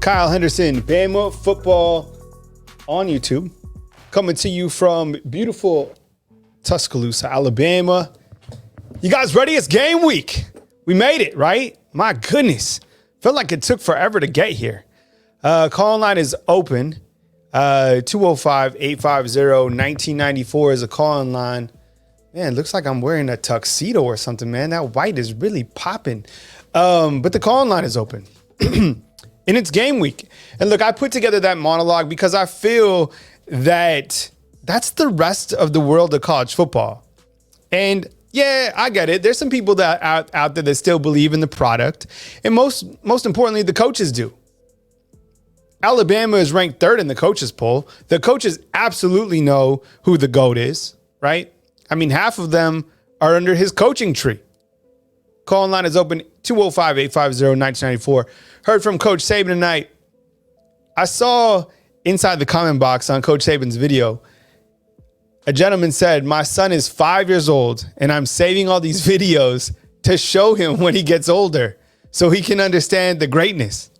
Kyle Henderson, Bama Football on YouTube. Coming to you from beautiful Tuscaloosa, Alabama. You guys ready? It's game week. We made it, right? My goodness. Felt like it took forever to get here. Call line is open. 205-850-1994 is a call-in line. Man, looks like I'm wearing a tuxedo or something, man. That white is really popping. But the call-in line is open. And it's game week. And look, I put together that monologue because I feel that that's the rest of the world of college football. And yeah, I get it. There's some people that out there that still believe in the product. And most importantly, the coaches do. Alabama is ranked third in the coaches poll. The coaches absolutely know who the GOAT is, right? I mean, half of them are under his coaching tree. Call line is open, 205-850-1994. Heard from Coach Saban tonight. I saw inside the comment box on Coach Saban's video, a gentleman said, my son is 5 years old and I'm saving all these videos to show him when he gets older so he can understand the greatness.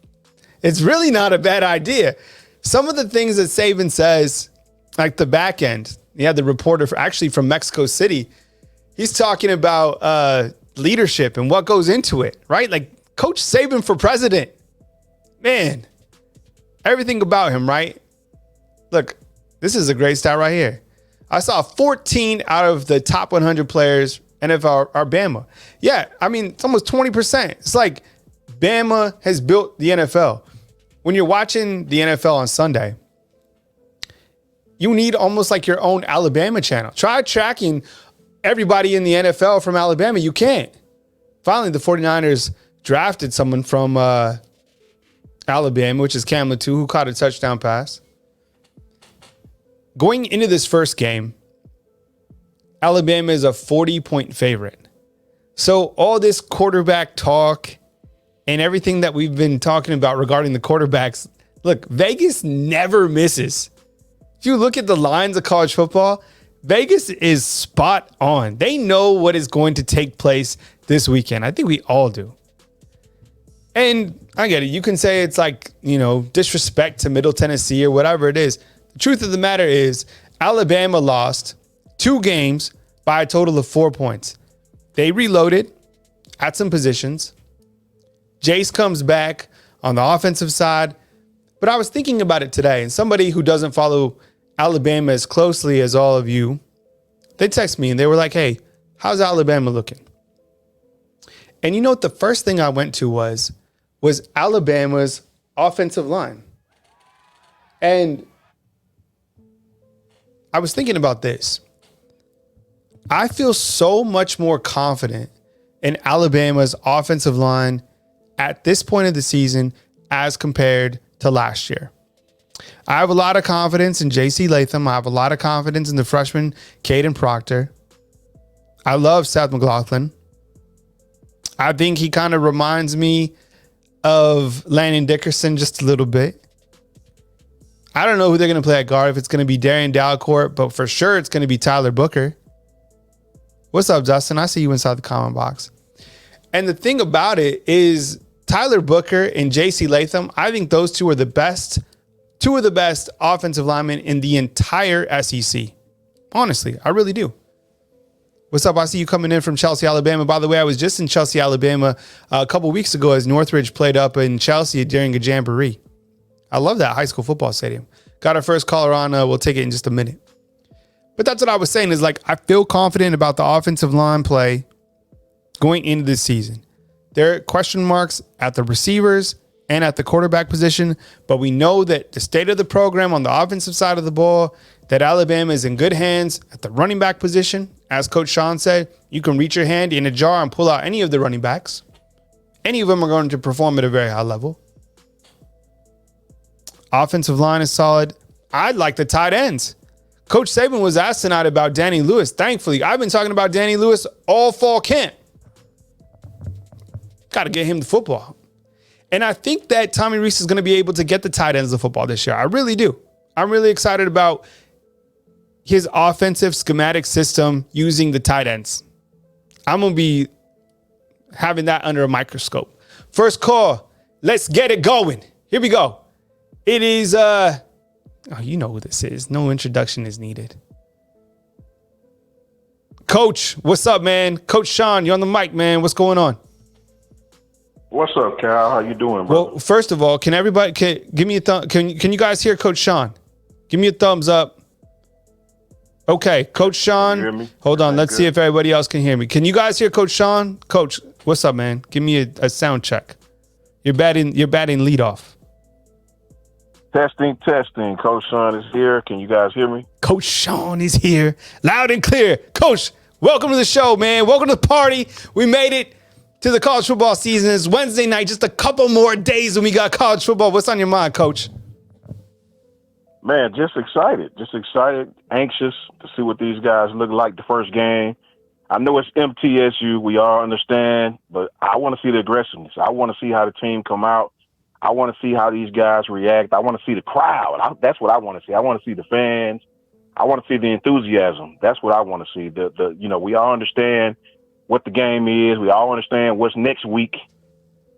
It's really not a bad idea. Some of the things that Saban says, like the back end, the reporter actually from Mexico City, he's talking about leadership and what goes into it, right? Like Coach Saban for president. Man, everything about him, right? Look, this is a great stat right here. I saw 14 out of the top 100 players NFL are Bama. Yeah, I mean, it's almost 20%. It's like Bama has built the NFL. When you're watching the NFL on Sunday, you need almost like your own Alabama channel. Try tracking everybody in the NFL from Alabama. You can't. Finally, the 49ers drafted someone from Alabama, which is Cam Latu, who caught a touchdown pass. Going into this first game, Alabama is a 40-point favorite. So all this quarterback talk and everything that we've been talking about regarding the quarterbacks, look, Vegas never misses. If you look at the lines of college football, Vegas is spot on. They know what is going to take place this weekend. I think we all do. And I get it. You can say it's like, disrespect to Middle Tennessee or whatever it is. The truth of the matter is Alabama lost 2 games by a total of 4 points. They reloaded at some positions. Jace comes back on the offensive side. But I was thinking about it today, and somebody who doesn't follow Alabama as closely as all of you, they text me and they were like, hey, how's Alabama looking? And you know what the first thing I went to was Alabama's offensive line. And I was thinking about this. I feel so much more confident in Alabama's offensive line at this point of the season as compared to last year. I have a lot of confidence in J.C. Latham. I have a lot of confidence in the freshman Caden Proctor. I love Seth McLaughlin. I think he kind of reminds me of Landon Dickerson just a little bit. I don't know who they're going to play at guard, if it's going to be Darian Dalcourt, but for sure it's going to be Tyler Booker. What's up, Dustin? I see you inside the comment box. And the thing about it is Tyler Booker and J.C. Latham, I think those two of the best offensive linemen in the entire SEC. Honestly, I really do. What's up? I see you coming in from Chelsea, Alabama. By the way, I was just in Chelsea, Alabama a couple weeks ago as Northridge played up in Chelsea during a jamboree. I love that high school football stadium. Got our first caller on. We'll take it in just a minute. But that's what I was saying is like, I feel confident about the offensive line play going into this season. There are question marks at the receivers and at the quarterback position, but we know that the state of the program on the offensive side of the ball, that Alabama is in good hands at the running back position. As Coach Shawn said, you can reach your hand in a jar and pull out any of the running backs. Any of them are going to perform at a very high level. Offensive line is solid. I like the tight ends. Coach Saban was asked tonight about Danny Lewis. Thankfully, I've been talking about Danny Lewis all fall camp. Got to get him the football. And I think that Tommy Rees is going to be able to get the tight ends the football this year. I really do. I'm really excited about his offensive schematic system using the tight ends. I'm going to be having that under a microscope. First call. Let's get it going. Here we go. It is, oh, you know who this is. No introduction is needed. Coach, what's up, man? Coach Shawn, you're on the mic, man. What's going on? What's up, Cal? How you doing, bro? Well, first of all, can everybody give me a thumb? Can you guys hear Coach Shawn? Give me a thumbs up. Okay, Coach Shawn. Can you hear me? Hold on, let's see if everybody else can hear me. Can you guys hear Coach Shawn? Coach, what's up, man? Give me a sound check. You're batting leadoff. Testing. Coach Shawn is here. Can you guys hear me? Coach Shawn is here, loud and clear. Coach, welcome to the show, man. Welcome to the party. We made it to the college football season. It's Wednesday night, just a couple more days and we got college football. What's on your mind, Coach? Man, just excited, anxious to see what these guys look like the first game. I know it's MTSU, we all understand, but I want to see the aggressiveness. I want to see how the team come out. I want to see how these guys react. I want to see the crowd. That's what I want to see. I want to see the fans. I want to see the enthusiasm. That's what I want to see. We all understand what the game is. We all understand what's next week.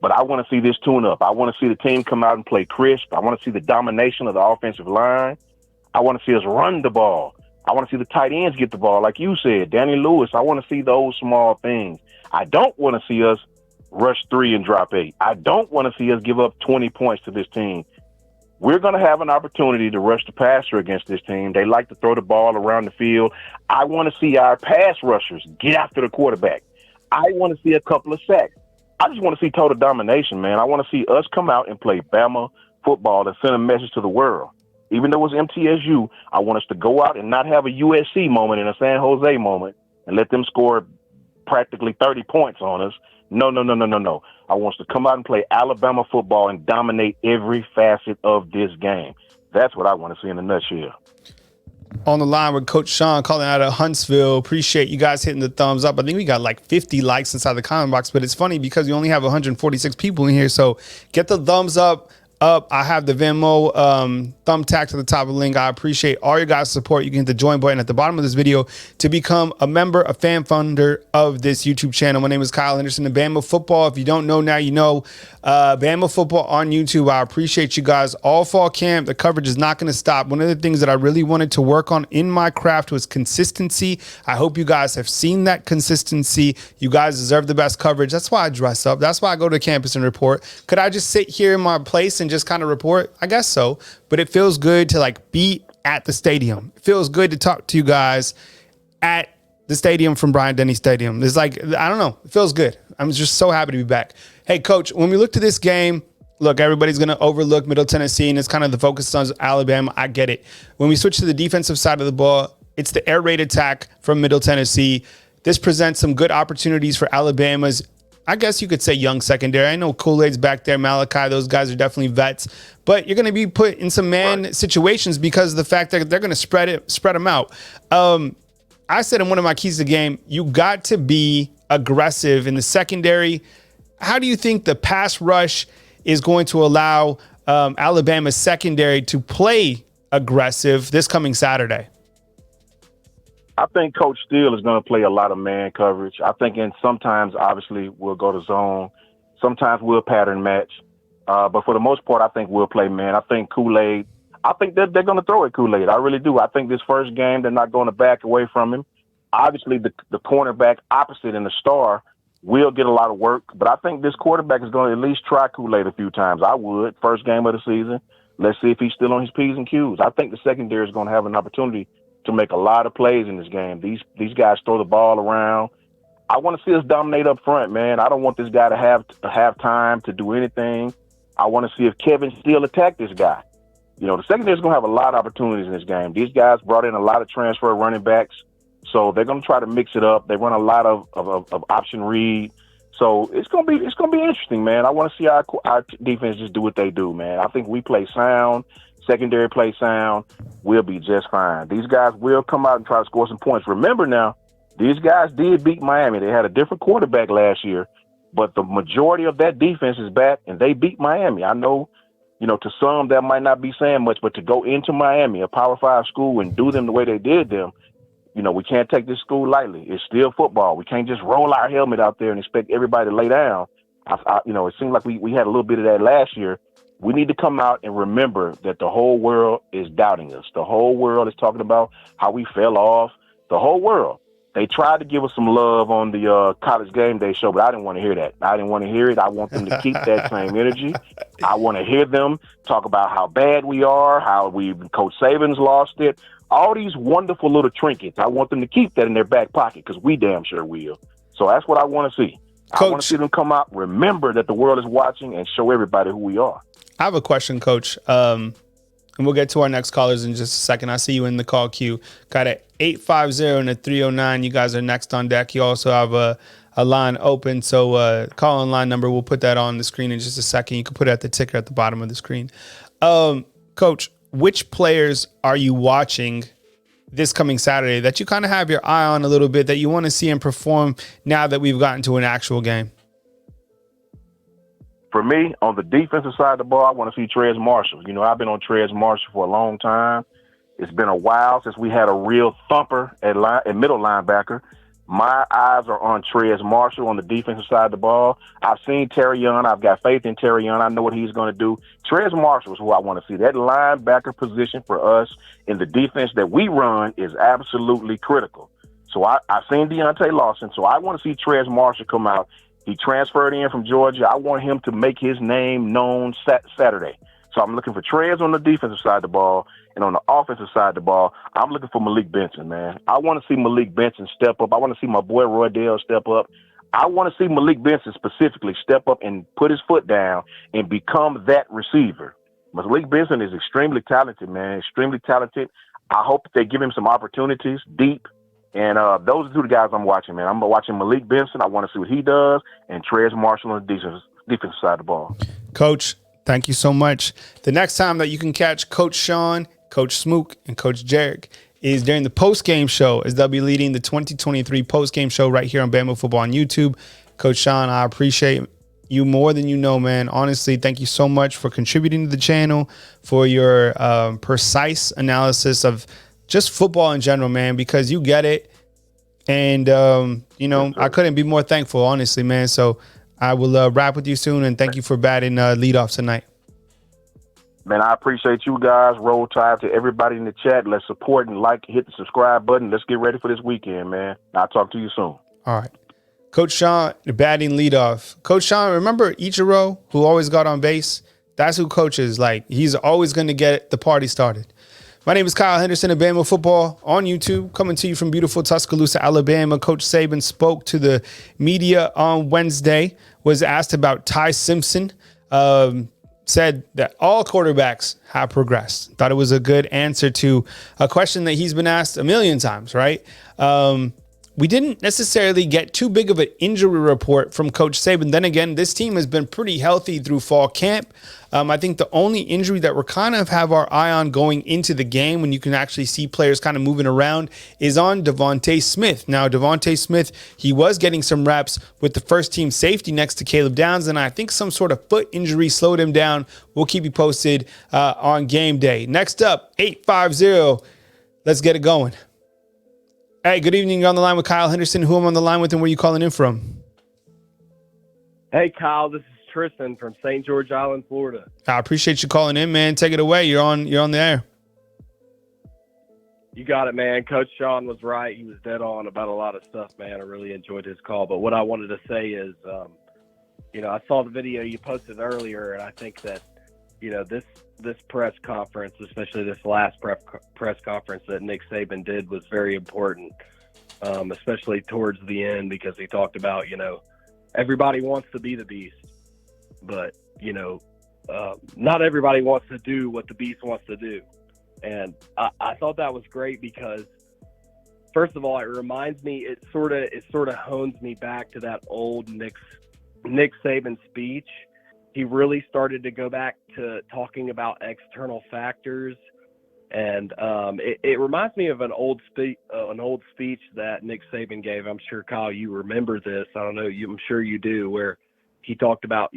But I want to see this tune up. I want to see the team come out and play crisp. I want to see the domination of the offensive line. I want to see us run the ball. I want to see the tight ends get the ball. Like you said, Danny Lewis, I want to see those small things. I don't want to see us rush 3 and drop 8. I don't want to see us give up 20 points to this team. We're going to have an opportunity to rush the passer against this team. They like to throw the ball around the field. I want to see our pass rushers get after the quarterback. I want to see a couple of sacks. I just want to see total domination, man. I want to see us come out and play Bama football and send a message to the world. Even though it's MTSU, I want us to go out and not have a USC moment and a San Jose moment and let them score practically 30 points on us. No. I want us to come out and play Alabama football and dominate every facet of this game. That's what I want to see in a nutshell. On the line with Coach Shawn calling out of Huntsville. Appreciate you guys hitting the thumbs up. I think we got like 50 likes inside the comment box, but it's funny because we only have 146 people in here. So get the thumbs up. I have the Venmo thumbtack to the top of the link. I appreciate all your guys' support. You can hit the join button at the bottom of this video to become a member, a fan funder of this YouTube channel. My name is Kyle Henderson of Bama Football. If you don't know now, you know. Bama Football on YouTube. I appreciate you guys. All fall camp, the coverage is not going to stop. One of the things that I really wanted to work on in my craft was consistency. I hope you guys have seen that consistency. You guys deserve the best coverage. That's why I dress up. That's why I go to campus and report. Could I just sit here in my place and just kind of report? I guess so, but it feels good to like be at the stadium. It feels good to talk to you guys at the stadium from Bryant-Denny Stadium. It's like, I don't know, it feels good. I'm just so happy to be back. Hey, Coach, when we look to this game, look, everybody's going to overlook Middle Tennessee, and it's kind of the focus on Alabama. I get it. When we switch to the defensive side of the ball, it's the air raid attack from Middle Tennessee. This presents some good opportunities for Alabama's, I guess you could say, young secondary. I know Kool-Aid's back there, Malachi, those guys are definitely vets, but you're going to be put in some man situations because of the fact that they're going to spread them out. I said in one of my keys to the game, you got to be aggressive in the secondary. How do you think the pass rush is going to allow Alabama's secondary to play aggressive this coming Saturday? I think Coach Steele is going to play a lot of man coverage. I think sometimes, obviously, we'll go to zone. Sometimes we'll pattern match. But for the most part, I think we'll play man. I think Kool-Aid, I think they're going to throw at Kool-Aid. I really do. I think this first game, they're not going to back away from him. Obviously, the cornerback opposite in the star will get a lot of work. But I think this quarterback is going to at least try Kool-Aid a few times. I would. First game of the season. Let's see if he's still on his P's and Q's. I think the secondary is going to have an opportunity to make a lot of plays in this game. These guys throw the ball around. I want to see us dominate up front, man. I don't want this guy to have time to do anything. I want to see if Kevin Steele attack this guy. You know, the secondary is going to have a lot of opportunities in this game. These guys brought in a lot of transfer running backs, so they're going to try to mix it up. They run a lot of option read. So it's gonna be interesting, man. I want to see our defense just do what they do, man. I think we play sound, secondary play sound. We'll be just fine. These guys will come out and try to score some points. Remember now, these guys did beat Miami. They had a different quarterback last year, but the majority of that defense is back, and they beat Miami. I know, you know, to some that might not be saying much, but to go into Miami, a Power 5 school, and do them the way they did them, you know, we can't take this school lightly. It's still football. We can't just roll our helmet out there and expect everybody to lay down. You know, it seemed like we had a little bit of that last year. We need to come out and remember that the whole world is doubting us. The whole world is talking about how we fell off. The whole world. They tried to give us some love on the college game day show, but I didn't want to hear that. I didn't want to hear it. I want them to keep that same energy. I want to hear them talk about how bad we are, how Coach Saban's lost it. All these wonderful little trinkets. I want them to keep that in their back pocket because we damn sure will. So that's what I want to see. Coach, I want to see them come out, remember that the world is watching, and show everybody who we are. I have a question, Coach. And we'll get to our next callers in just a second. I see you in the call queue. Got a 850 and a 309. You guys are next on deck. You also have a line open. So call in line number. We'll put that on the screen in just a second. You can put it at the ticker at the bottom of the screen. Coach, which players are you watching this coming Saturday that you kind of have your eye on a little bit that you want to see him perform now that we've gotten to an actual game? For me, on the defensive side of the ball, I want to see Trez Marshall. You know, I've been on Trez Marshall for a long time. It's been a while since we had a real thumper at middle linebacker. My eyes are on Trez Marshall on the defensive side of the ball. I've seen Terry Young. I've got faith in Terry Young. I know what he's going to do. Trez Marshall is who I want to see. That linebacker position for us in the defense that we run is absolutely critical. So I've seen Deontay Lawson. So I want to see Trez Marshall come out. He transferred in from Georgia. I want him to make his name known Saturday. So I'm looking for Trez on the defensive side of the ball. And on the offensive side of the ball, I'm looking for Malik Benson, man. I want to see Malik Benson step up. I want to see my boy Roydell step up. I want to see Malik Benson specifically step up and put his foot down and become that receiver. Malik Benson is extremely talented, man, extremely talented. I hope that they give him some opportunities deep. And those are two guys I'm watching, man. I'm watching Malik Benson. I want to see what he does. And Trez Marshall on the defensive side of the ball. Coach, thank you so much. The next time that you can catch Coach Shawn, Coach Smook, and Coach Jarek is during the post-game show, as they'll be leading the 2023 post-game show right here on Bama Football on YouTube. Coach Shawn, I appreciate you more than you know, man. Honestly, thank you so much for contributing to the channel, for your precise analysis of just football in general, man, because you get it. And, I couldn't be more thankful, honestly, man. So I will wrap with you soon. And thank you for batting leadoff tonight. Man, I appreciate you guys. Roll Tide to everybody in the chat. Let's support and hit the subscribe button. Let's get ready for this weekend, man. I'll talk to you soon. All right. Coach Shawn, batting leadoff. Coach Shawn, remember Ichiro, who always got on base? That's who Coach is. Like, he's always going to get the party started. My name is Kyle Henderson of Bama Football on YouTube, coming to you from beautiful Tuscaloosa, Alabama. Coach Saban spoke to the media on Wednesday, was asked about Ty Simpson, said that all quarterbacks have progressed. Thought it was a good answer to a question that he's been asked a million times, right? We didn't necessarily get too big of an injury report from Coach Saban. Then again, this team has been pretty healthy through fall camp. I think the only injury that we're kind of have our eye on going into the game, when you can actually see players kind of moving around, is on Devontae Smith. Now, Devontae Smith, he was getting some reps with the first team safety next to Caleb Downs, and I think some sort of foot injury slowed him down. We'll keep you posted on game day. Next up, 850. Let's get it going. Hey, good evening. You're on the line with Kyle Henderson. Who am I on the line with and where are you calling in from? Hey, Kyle. This is Tristan from St. George Island, Florida. I appreciate you calling in, man. Take it away. You're on the air. You got it, man. Coach Shawn was right. He was dead on about a lot of stuff, man. I really enjoyed his call. But what I wanted to say is, I saw the video you posted earlier, and I think that, this press conference, especially this last press conference that Nick Saban did, was very important, especially towards the end, because he talked about, everybody wants to be the beast, but, not everybody wants to do what the beast wants to do. And I thought that was great because, first of all, it reminds me, it sort of hones me back to that old Nick Saban speech. He really started to go back to talking about external factors, and it reminds me of an old speech that Nick Saban gave. I'm sure, Kyle, you remember this. I don't know, I'm sure you do, where he talked about,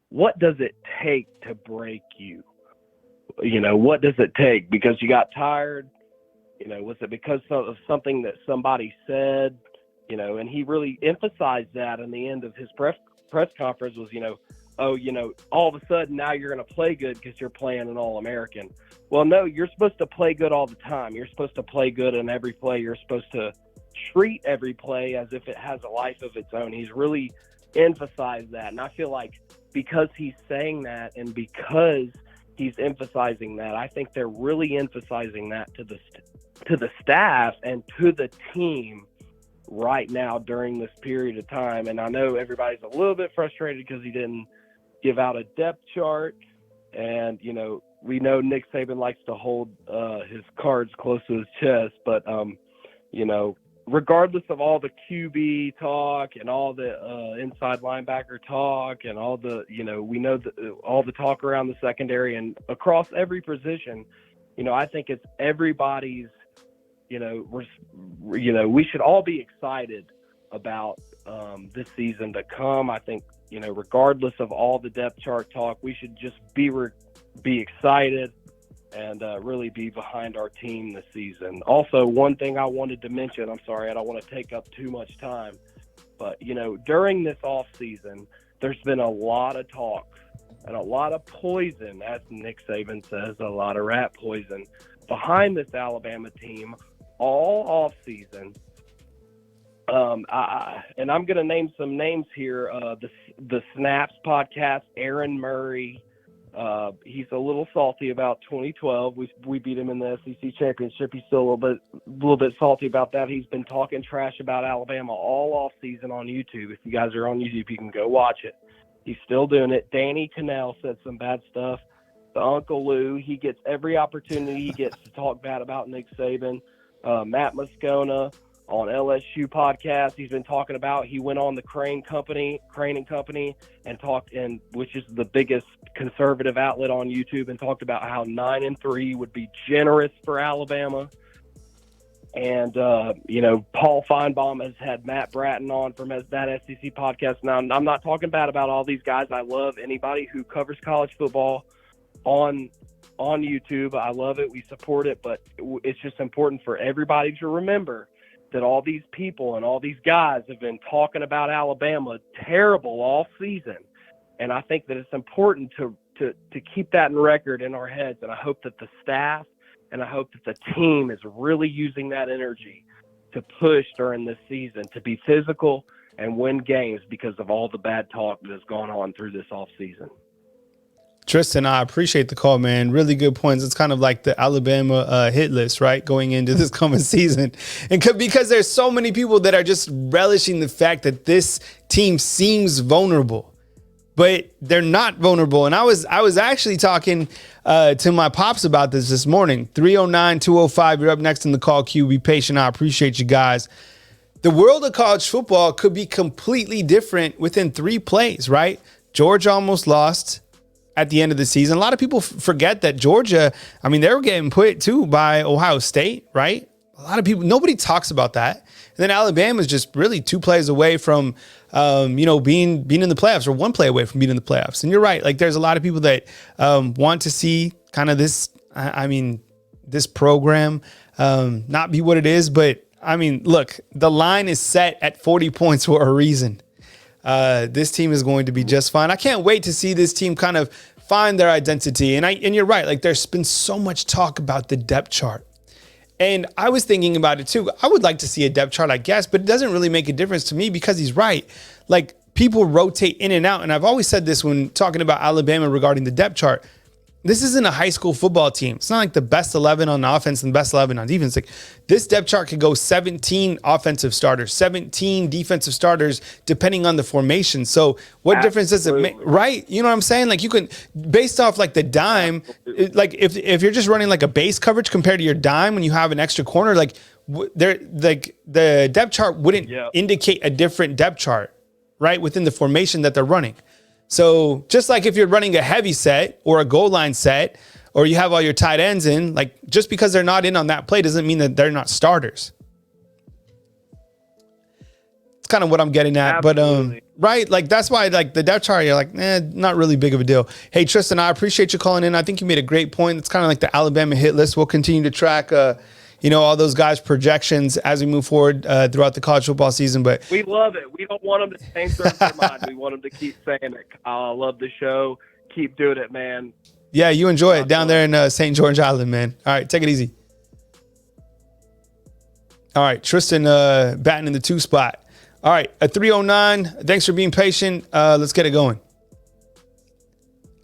what does it take to break you? What does it take? Because you got tired? Was it because of something that somebody said? And he really emphasized that in the end of his press conference was, oh, all of a sudden now you're going to play good because you're playing an All-American. Well, no, you're supposed to play good all the time. You're supposed to play good in every play. You're supposed to treat every play as if it has a life of its own. He's really emphasized that. And I feel like because he's saying that and because he's emphasizing that, I think they're really emphasizing that to the staff and to the team right now during this period of time. And I know everybody's a little bit frustrated because he didn't give out a depth chart. And, we know Nick Saban likes to hold his cards close to his chest. But, regardless of all the QB talk and all the inside linebacker talk and all the, we know all the talk around the secondary and across every position, I think it's everybody's, we should all be excited about this season to come. I think, regardless of all the depth chart talk, we should just be excited and really be behind our team this season. Also, one thing I wanted to mention, I'm sorry, I don't want to take up too much time, but, during this off season, there's been a lot of talk and a lot of poison, as Nick Saban says, a lot of rat poison behind this Alabama team all off season. And I'm going to name some names here. The Snaps podcast, Aaron Murray. He's a little salty about 2012. We beat him in the SEC championship. He's still a little bit salty about that. He's been talking trash about Alabama all off season on YouTube. If you guys are on YouTube, you can go watch it. He's still doing it. Danny Cannell said some bad stuff. The Uncle Lou, he gets every opportunity he gets to talk bad about Nick Saban. Matt Moscona on LSU podcast, he's been talking about, he went on the Crane and Company and talked, and which is the biggest conservative outlet on YouTube, and talked about how 9-3 would be generous for Alabama. And Paul Feinbaum has had Matt Bratton on from that SEC podcast. Now, I'm not talking bad about all these guys. I love anybody who covers college football on YouTube. I love it. We support it, but it's just important for everybody to remember that all these people and all these guys have been talking about Alabama terrible all season. And I think that it's important to keep that in record in our heads. And I hope that the staff and I hope that the team is really using that energy to push during this season, to be physical and win games because of all the bad talk that has gone on through this offseason. Tristan, I appreciate the call, man. Really good points. It's kind of like the Alabama hit list, right? Going into this coming season. And because there's so many people that are just relishing the fact that this team seems vulnerable, but they're not vulnerable. And I was actually talking to my pops about this morning. 309-205, you're up next in the call queue. Be patient. I appreciate you guys. The world of college football could be completely different within 3 plays, right? Georgia almost lost at the end of the season. A lot of people forget that Georgia, they were getting put too by Ohio State, right? A lot of people, nobody talks about that. And then Alabama is just really 2 plays away from, being in the playoffs, or 1 play away from being in the playoffs. And you're right. Like, there's a lot of people that want to see kind of this, this program not be what it is. But look, the line is set at 40 points for a reason. This team is going to be just fine. I can't wait to see this team kind of find their identity. And you're right. Like, there's been so much talk about the depth chart. And I was thinking about it too. I would like to see a depth chart, I guess, but it doesn't really make a difference to me because he's right. Like, people rotate in and out. And I've always said this when talking about Alabama regarding the depth chart. This isn't a high school football team. It's not like the best 11 on offense and the best 11 on defense. Like, this depth chart could go 17 offensive starters, 17 defensive starters, depending on the formation. So what difference does it make? Right? You know what I'm saying? Like, you can, based off like the dime, like if you're just running like a base coverage compared to your dime when you have an extra corner, like the depth chart wouldn't indicate a different depth chart, right? Within the formation that they're running. So just like if you're running a heavy set or a goal line set, or you have all your tight ends in, like, just because they're not in on that play doesn't mean that they're not starters. It's kind of what I'm getting at. Absolutely. But right, like, that's why, like, the depth chart, you're like, not really big of a deal. Hey, Tristan, I appreciate you calling in. I think you made a great point. It's kind of like the Alabama hit list. We'll continue to track all those guys' projections as we move forward throughout the college football season. But we love it. We don't want them to change their mind. We want them to keep saying it. Kyle, I love the show. Keep doing it, man. Yeah, you enjoy it down there in St. George Island, man. All right, take it easy. All right, Tristan batting in the 2 spot. All right, a 309. Thanks for being patient. Let's get it going.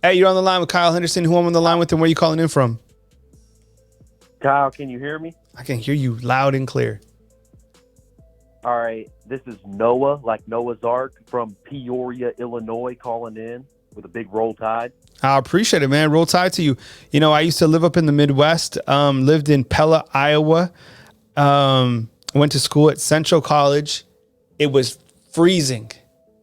Hey, you're on the line with Kyle Henderson. Who I'm on the line with and where are you calling in from? Kyle, can you hear me? I can hear you loud and clear. All right, this is Noah, like Noah's Ark, from Peoria, Illinois, calling in with a big Roll Tide. I appreciate it, man. Roll Tide to you. I used to live up in the Midwest, lived in Pella, Iowa, went to school at Central College. It was freezing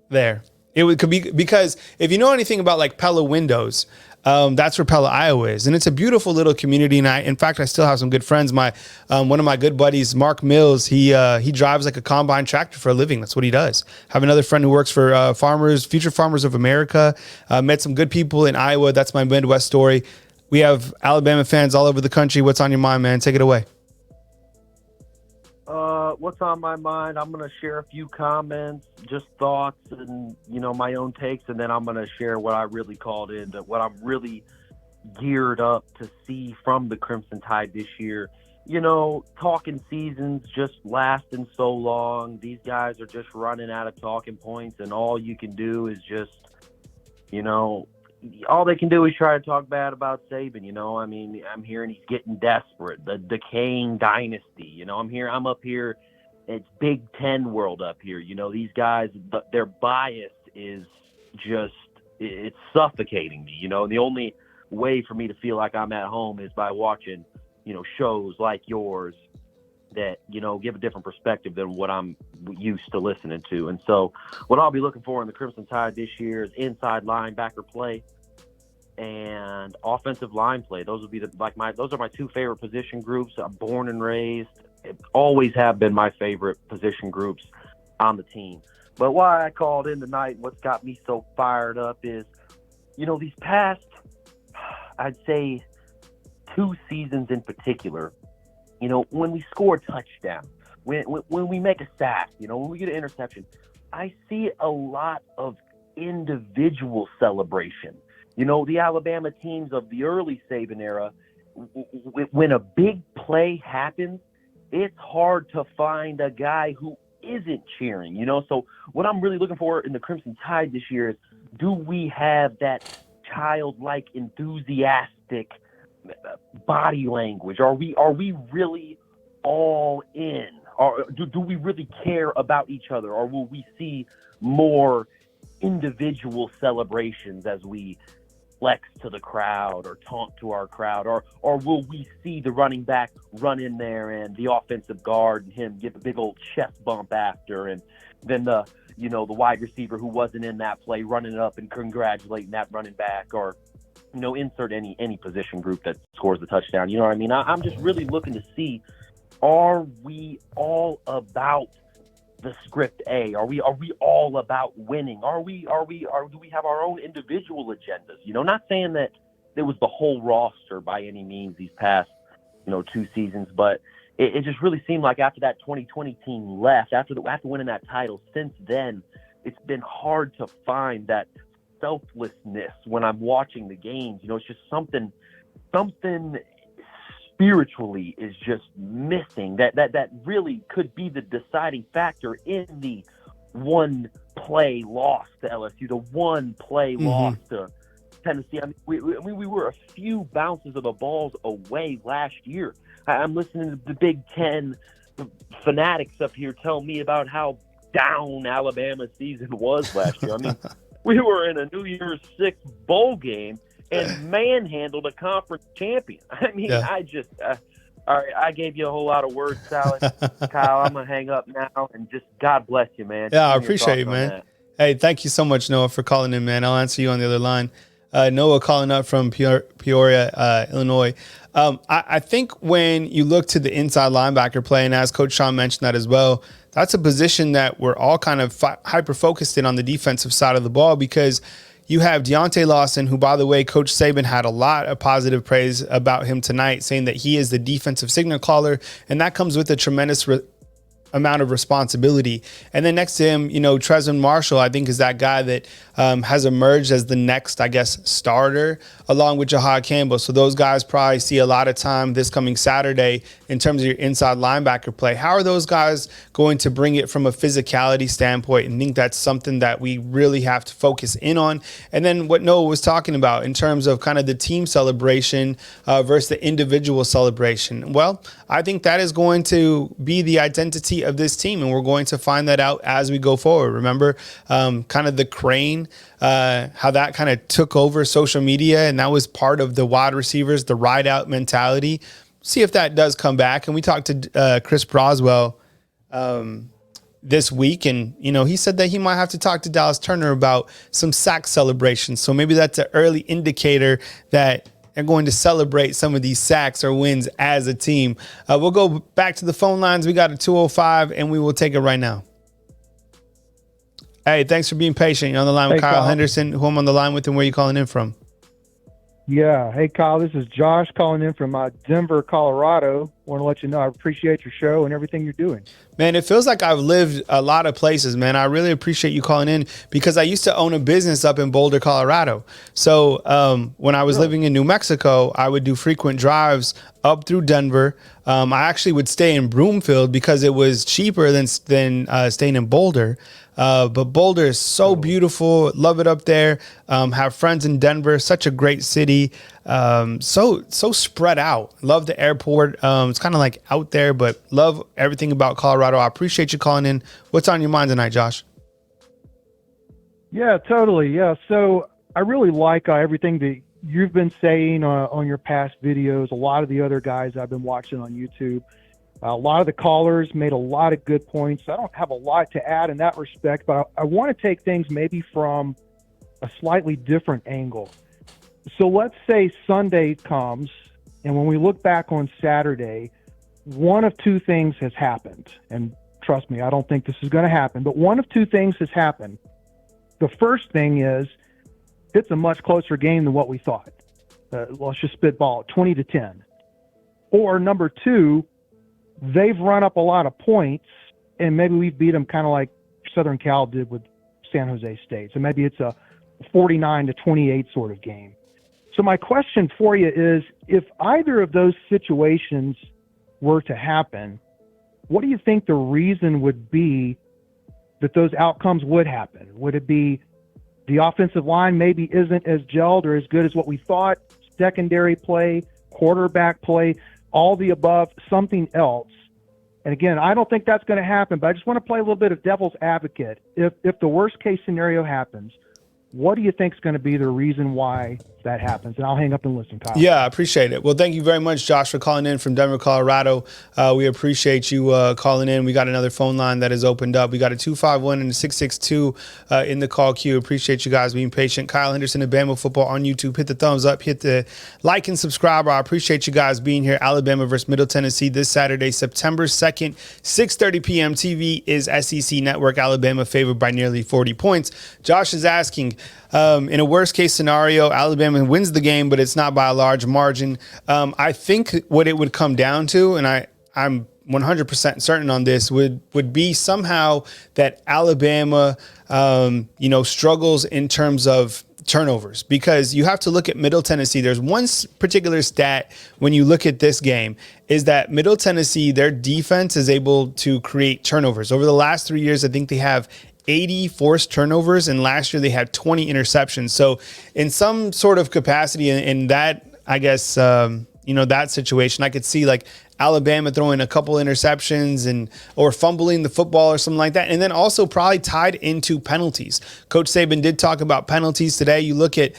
there. Could be because if you know anything about like Pella windows, that's where Pella, Iowa is. And it's a beautiful little community. And in fact, I still have some good friends. One of my good buddies, Mark Mills, he drives like a combine tractor for a living. That's what he does. Have another friend who works for Future Farmers of America. Met some good people in Iowa. That's my Midwest story. We have Alabama fans all over the country. What's on your mind, man? Take it away. What's on my mind? I'm going to share a few comments, just thoughts and, my own takes. And then I'm going to share what I really called in, what I'm really geared up to see from the Crimson Tide this year. Talking seasons just lasting so long. These guys are just running out of talking points, and all you can do is just, all they can do is try to talk bad about Saban. I'm hearing he's getting desperate, the decaying dynasty. I'm up here. It's Big Ten world up here. These guys, their bias is just, it's suffocating me. The only way for me to feel like I'm at home is by watching, shows like yours that, give a different perspective than what I'm used to listening to. And so what I'll be looking for in the Crimson Tide this year is inside linebacker play and offensive line play. Those would be those are my 2 favorite position groups. I'm born and raised. It always have been my favorite position groups on the team. But why I called in tonight, what's got me so fired up is, these past, I'd say 2 seasons in particular, when we score a touchdown, when we make a sack, when we get an interception, I see a lot of individual celebration. The Alabama teams of the early Saban era, when a big play happens, it's hard to find a guy who isn't cheering, So what I'm really looking for in the Crimson Tide this year is, do we have that childlike, enthusiastic body language? Are we really all in? Or do we really care about each other? Or will we see more individual celebrations as we flex to the crowd or taunt to our crowd? Or will we see the running back run in there and the offensive guard and him give a big old chest bump after, and then the wide receiver who wasn't in that play running up and congratulating that running back, or insert any position group that scores the touchdown. You know what I mean? I'm just really looking to see, are we all about the script A? Are we all about winning? Do we have our own individual agendas? Not saying that it was the whole roster by any means these past 2 seasons, but it just really seemed like after that 2020 team left, after winning that title, since then it's been hard to find that selflessness when I'm watching the games. It's just something spiritually is just missing that really could be the deciding factor in the 1 play loss to LSU, the 1 play loss to Tennessee. We were a few bounces of the balls away last year. I'm listening to the Big Ten fanatics up here tell me about how down Alabama's season was last year. We were in a New Year's Six bowl game and manhandled a conference champion. All right, I gave you a whole lot of word salad, Kyle. I'm going to hang up now, and just God bless you, man. Yeah, I appreciate it, man. Hey, thank you so much, Noah, for calling in, man. I'll answer you on the other line. Noah calling up from Peoria, Illinois. I think when you look to the inside linebacker play, and as Coach Shawn mentioned that as well, that's a position that we're all kind of hyper-focused in on the defensive side of the ball because, you have Deontay Lawson, who, by the way, Coach Saban had a lot of positive praise about him tonight, saying that he is the defensive signal caller, and that comes with a tremendous amount of responsibility. And then next to him, Trezor Marshall, I think, is that guy that has emerged as the next, I guess, starter, along with Jahad Campbell. So those guys probably see a lot of time this coming Saturday in terms of your inside linebacker play. How are those guys going to bring it from a physicality standpoint? And I think that's something that we really have to focus in on. And then what Noah was talking about in terms of kind of the team celebration versus the individual celebration. Well, I think that is going to be the identity of this team, and we're going to find that out as we go forward. Remember kind of the crane, how that kind of took over social media, and that was part of the wide receivers, the ride out mentality. See if that does come back. And we talked to Chris Broswell this week, and he said that he might have to talk to Dallas Turner about some sack celebrations. So maybe that's an early indicator that they're going to celebrate some of these sacks or wins as a team. We'll go back to the phone lines. We got a 205, and we will take it right now. Hey, thanks for being patient. You're on the line with Kyle Henderson, who I'm on the line with, and where are you calling in from? Yeah. Hey, Kyle, this is Josh calling in from Denver, Colorado. Want to let you know I appreciate your show and everything you're doing. Man, it feels like I've lived a lot of places, man. I really appreciate you calling in because I used to own a business up in Boulder, Colorado. So when I was living in New Mexico, I would do frequent drives up through Denver. I actually would stay in Broomfield because it was cheaper than staying in Boulder. But Boulder is so beautiful. Love it up there. Have friends in Denver. Such a great city. So spread out. Love the airport. It's kind of like out there, but love everything about Colorado. I appreciate you calling in. What's on your mind tonight, Josh? Yeah, totally. Yeah. So I really like everything that you've been saying on your past videos. A lot of the other guys I've been watching on YouTube. A lot of the callers made a lot of good points. I don't have a lot to add in that respect, but I want to take things maybe from a slightly different angle. So let's say Sunday comes, and when we look back on Saturday, one of two things has happened. And trust me, I don't think this is going to happen, but one of two things has happened. The first thing is it's a much closer game than what we thought. Let's just spitball it, 20-10. Or number two, they've run up a lot of points, and maybe we beat them kind of like Southern Cal did with San Jose State. So maybe it's a 49-28 sort of game. So my question for you is, if either of those situations were to happen, what do you think the reason would be that those outcomes would happen? Would it be the offensive line maybe isn't as gelled or as good as what we thought, secondary play, quarterback play, all the above, something else? And again, I don't think that's going to happen, but I just want to play a little bit of devil's advocate. If the worst case scenario happens, what do you think is going to be the reason why that happens? And I'll hang up and listen, Kyle. Yeah, I appreciate it. Well, thank you very much, Josh, for calling in from Denver, Colorado. We appreciate you calling in. We got another phone line that has opened up. We got a 251 and a 662 in the call queue. Appreciate you guys being patient. Kyle Henderson of Bama Football on YouTube. Hit the thumbs up. Hit the like and subscribe. I appreciate you guys being here. Alabama versus Middle Tennessee this Saturday, September 2nd, 6:30 p.m. TV is SEC Network. Alabama favored by nearly 40 points. Josh is asking, in a worst case scenario, Alabama wins the game, but it's not by a large margin. I think what it would come down to, and I'm 100% certain on this, would be somehow that Alabama, struggles in terms of turnovers, because you have to look at Middle Tennessee. There's one particular stat when you look at this game is that Middle Tennessee, their defense is able to create turnovers. Over the last 3 years, I think they have 80 forced turnovers, and last year they had 20 interceptions. So in some sort of capacity in that, I guess, that situation, I could see like Alabama throwing a couple interceptions or fumbling the football or something like that. And then also probably tied into penalties. Coach Saban did talk about penalties today. You look at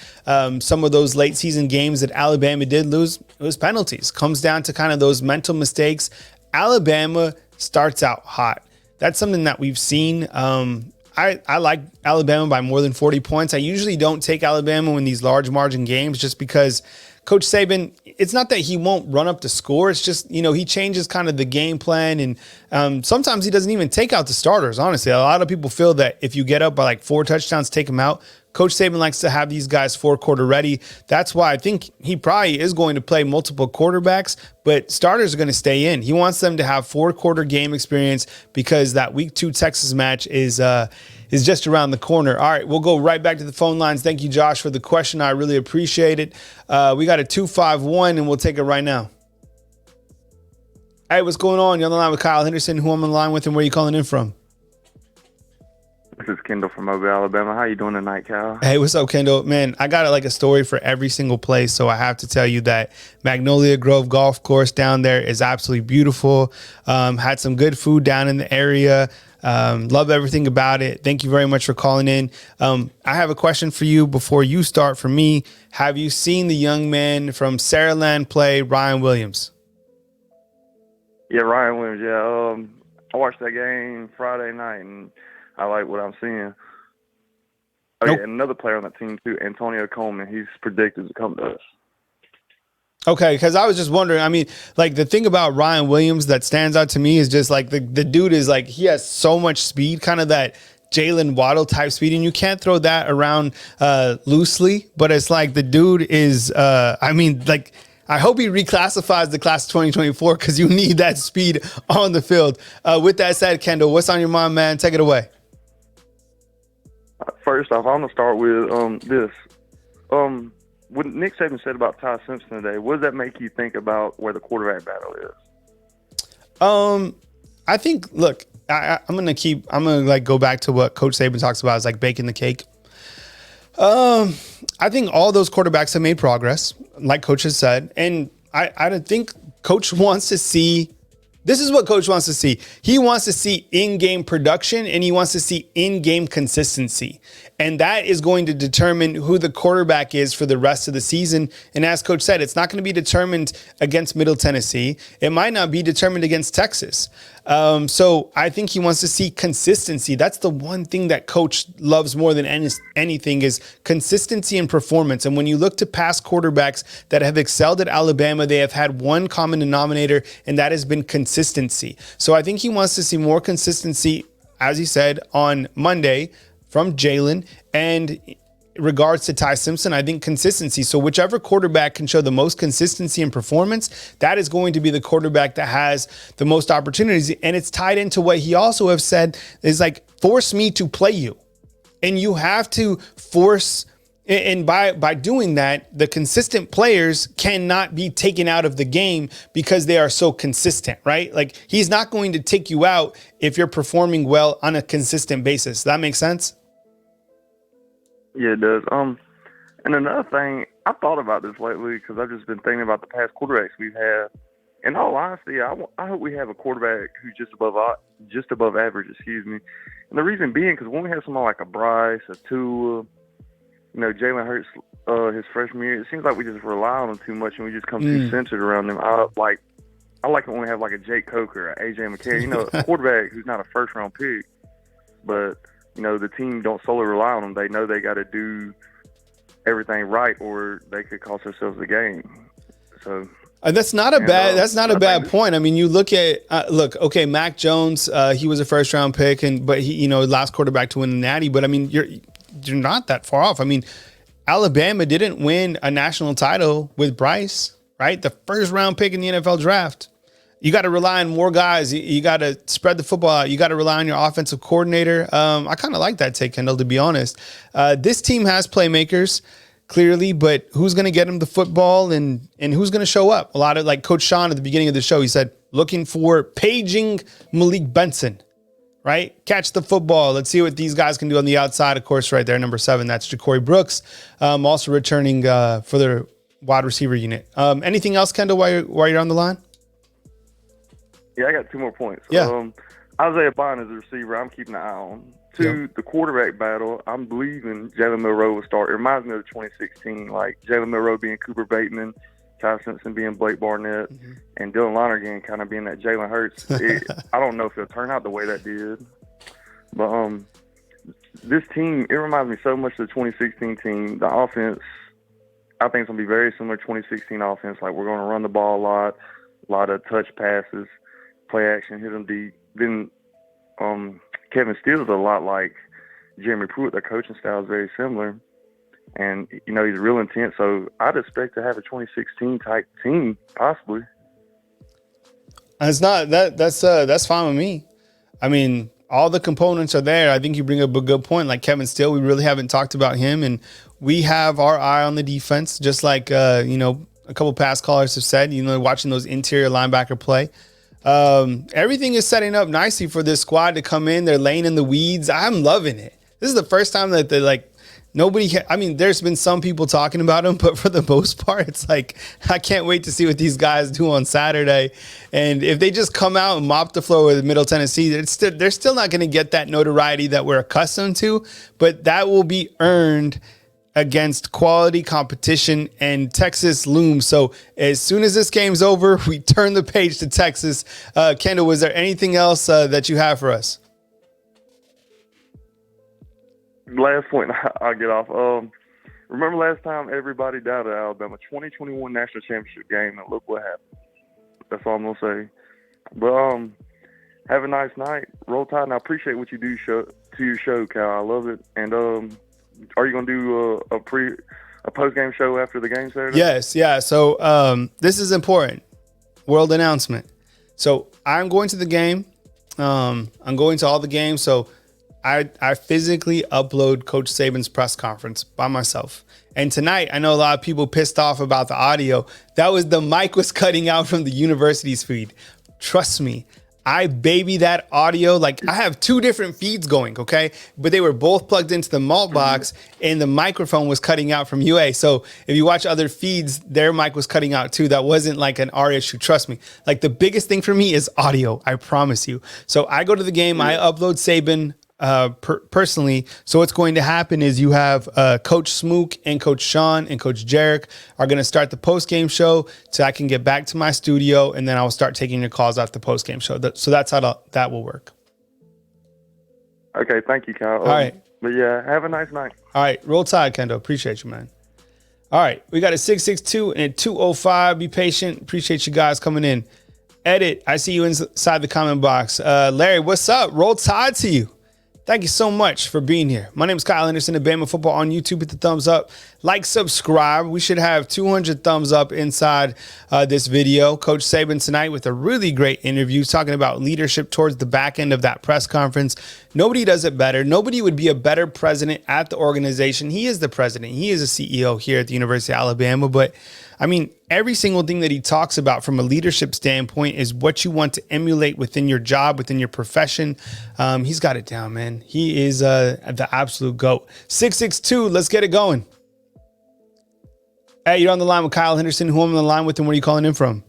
some of those late season games that Alabama did lose, it was penalties. Comes down to kind of those mental mistakes. Alabama starts out hot. That's something that we've seen. I like Alabama by more than 40 points. I usually don't take Alabama in these large margin games just because Coach Saban, it's not that he won't run up the score. It's just, he changes kind of the game plan. And sometimes he doesn't even take out the starters, honestly. A lot of people feel that if you get up by like 4 touchdowns, take them out. Coach Saban likes to have these guys 4-quarter ready. That's why I think he probably is going to play multiple quarterbacks, but starters are going to stay in. He wants them to have 4-quarter game experience because that week 2 Texas match is just around the corner. All right, we'll go right back to the phone lines. Thank you, Josh, for the question. I really appreciate it. We got a 251, and we'll take it right now. Hey, what's going on? You're on the line with Kyle Henderson. Who I'm on the line with, and where are you calling in from? This is Kendall from Mobile, Alabama. How you doing tonight, Kyle? Hey, what's up, Kendall? Man, I got a story for every single place, so I have to tell you that Magnolia Grove Golf Course down there is absolutely beautiful. Had some good food down in the area. Love everything about it. Thank you very much for calling in. I have a question for you before you start. For me, have you seen the young man from Saraland play, Ryan Williams? Yeah, Ryan Williams. Yeah, I watched that game Friday night, and I like what I'm seeing. Oh, Nope. Yeah, another player on that team, too, Antonio Coleman. He's predicted to come to us. Okay, because I was just wondering, I mean, like the thing about Ryan Williams that stands out to me is just like the dude is like, he has so much speed, kind of that Jalen Waddle type speed, and you can't throw that around loosely, but it's like the dude is, I hope he reclassifies the class of 2024 because you need that speed on the field. With that said, Kendall, what's on your mind, man? Take it away. First off, I'm going to start with this. What Nick Saban said about Ty Simpson today, what does that make you think about where the quarterback battle is? I think, look, I'm gonna go back to what Coach Saban talks about is like baking the cake. I think all those quarterbacks have made progress, like Coach has said, and I think Coach wants to see. This is what Coach wants to see. He wants to see in-game production, and he wants to see in-game consistency. And that is going to determine who the quarterback is for the rest of the season. And as Coach said, it's not going to be determined against Middle Tennessee. It might not be determined against Texas. So I think he wants to see consistency. That's the one thing that Coach loves more than anything is consistency and performance. And when you look to past quarterbacks that have excelled at Alabama, they have had one common denominator, and that has been consistency. So I think he wants to see more consistency, as he said, on Monday from Jalen, and in regards to Ty Simpson, I think consistency. So whichever quarterback can show the most consistency and performance, that is going to be the quarterback that has the most opportunities. And it's tied into what he also have said is like, force me to play you. And you have to force, and by doing that, the consistent players cannot be taken out of the game because they are so consistent, right? Like he's not going to take you out if you're performing well on a consistent basis. Does that make sense? Yeah, it does. And another thing, I've thought about this lately because I've just been thinking about the past quarterbacks we've had. In all honesty, I hope we have a quarterback who's just above average, excuse me. And the reason being because when we have someone like a Bryce, a Tua, Jalen Hurts, his freshman year, it seems like we just rely on him too much and we just come too centered around them. I like it when we have like a Jake Coker, a AJ McCarron, a quarterback who's not a first-round pick, but the team don't solely rely on them. They know they got to do everything right, or they could cost themselves the game. So that's not a bad point. I mean, you look at okay, Mac Jones, he was a first round pick, but he last quarterback to win the Natty. But I mean, you're not that far off. I mean, Alabama didn't win a national title with Bryce, right? The first round pick in the NFL draft. You got to rely on more guys. You got to spread the football out. You got to rely on your offensive coordinator. I kind of like that take, Kendall, to be honest. This team has playmakers, clearly, but who's going to get them the football and who's going to show up? A lot of, like Coach Shawn at the beginning of the show, he said, looking for paging Malik Benson, right? Catch the football. Let's see what these guys can do on the outside. Of course, right there, number 7, that's Ja'Cory Brooks, also returning for their wide receiver unit. Anything else, Kendall, while you're on the line? Yeah, I got 2 more points. Yeah. Isaiah Bond is a receiver I'm keeping an eye on. The quarterback battle, I'm believing Jalen Milroe will start. It reminds me of 2016, like Jalen Milroe being Cooper Bateman, Ty Simpson being Blake Barnett, and Dylan Lonergan kind of being that Jalen Hurts. I don't know if it'll turn out the way that did. But this team, it reminds me so much of the 2016 team. The offense, I think it's going to be very similar to 2016 offense. Like, we're going to run the ball a lot of touch passes, play action, hit them deep. Then Kevin Steele's a lot like Jeremy Pruitt. Their coaching style is very similar. And, he's real intense. So I'd expect to have a 2016 type team, possibly. It's not that's fine with me. I mean, all the components are there. I think you bring up a good point. Like Kevin Steele, we really haven't talked about him, and we have our eye on the defense, just like a couple past callers have said. Watching those interior linebacker play, everything is setting up nicely for this squad to come in. They're laying in the weeds. I'm loving it. This is the first time that they're like. There's been some people talking about him, but for the most part, it's like, I can't wait to see what these guys do on Saturday. And if they just come out and mop the floor with Middle Tennessee, they're still not going to get that notoriety that we're accustomed to, but that will be earned against quality competition, and Texas looms. So as soon as this game's over, we turn the page to Texas. Kendall, was there anything else that you have for us? Last point I'll get off. Remember last time everybody doubted Alabama, 2021 national championship game, and look what happened. That's all I'm going to say. But have a nice night. Roll Tide, and I appreciate what you do to your show, Cal. I love it. And are you going to do a post-game show after the game Saturday? Yes, yeah. So this is important. World announcement. So I'm going to the game. I'm going to all the games. So I physically upload Coach Saban's press conference by myself. And tonight, I know a lot of people pissed off about the audio. That was the mic was cutting out from the university's feed. Trust me, I baby that audio. Like, I have two different feeds going, okay? But they were both plugged into the malt box, and the microphone was cutting out from UA. So if you watch other feeds, their mic was cutting out too. That wasn't like an our issue. Trust me. Like, the biggest thing for me is audio. I promise you. So I go to the game. I upload Saban personally. So what's going to happen is you have Coach Smook and Coach Shawn and Coach Jarek are going to start the post-game show so I can get back to my studio, and then I will start taking your calls after the post-game show. So that's how that will work. Okay, thank you, Kyle. All right. But yeah, have a nice night. All right, roll Tide, Kendo. Appreciate you, man. All right, we got a 662 and a 205. Be patient. Appreciate you guys coming in. Edit, I see you inside the comment box. Larry, what's up? Roll Tide to you. Thank you so much for being here. My name is Kyle Henderson of Bama Football on YouTube. Hit the thumbs up, like, subscribe. We should have 200 thumbs up inside this video. Coach Saban tonight with a really great interview talking about leadership towards the back end of that press conference. Nobody does it better. Nobody would be a better president at the organization. He is the president. He is a CEO here at the University of Alabama. But I mean, every single thing that he talks about from a leadership standpoint is what you want to emulate within your job, within your profession. He's got it down, man. He is the absolute GOAT. 662, let's get it going. Hey, you're on the line with Kyle Henderson. Who am I on the line with, and where are you calling in from?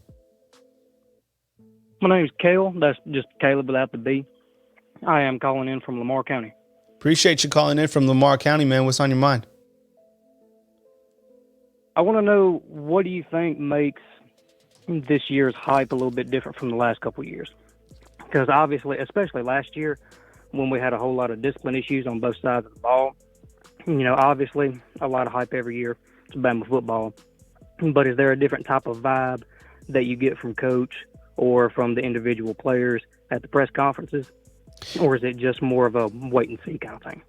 My name is Cale. That's just Caleb without the B. I am calling in from Lamar County. Appreciate you calling in from Lamar County, man. What's on your mind? I want to know, what do you think makes this year's hype a little bit different from the last couple of years? Because obviously, especially last year, when we had a whole lot of discipline issues on both sides of the ball, obviously a lot of hype every year. It's Bama football. But is there a different type of vibe that you get from coach or from the individual players at the press conferences? Or is it just more of a wait and see kind of thing?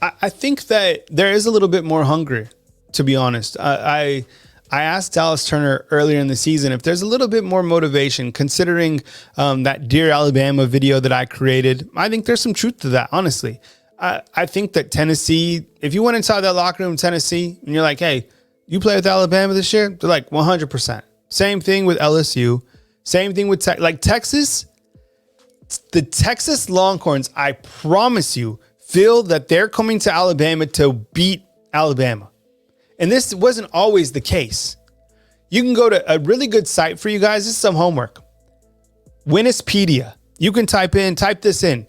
I think that there is a little bit more hunger, to be honest. I asked Dallas Turner earlier in the season if there's a little bit more motivation, considering that Dear Alabama video that I created. I think there's some truth to that, honestly. I think that Tennessee, if you went inside that locker room in Tennessee and you're like, hey, you play with Alabama this year? They're like, 100%. Same thing with LSU. Same thing with Texas. The Texas Longhorns, I promise you, feel that they're coming to Alabama to beat Alabama. And this wasn't always the case. You can go to a really good site for you guys. This is some homework. Winnipsedia. You can type this in.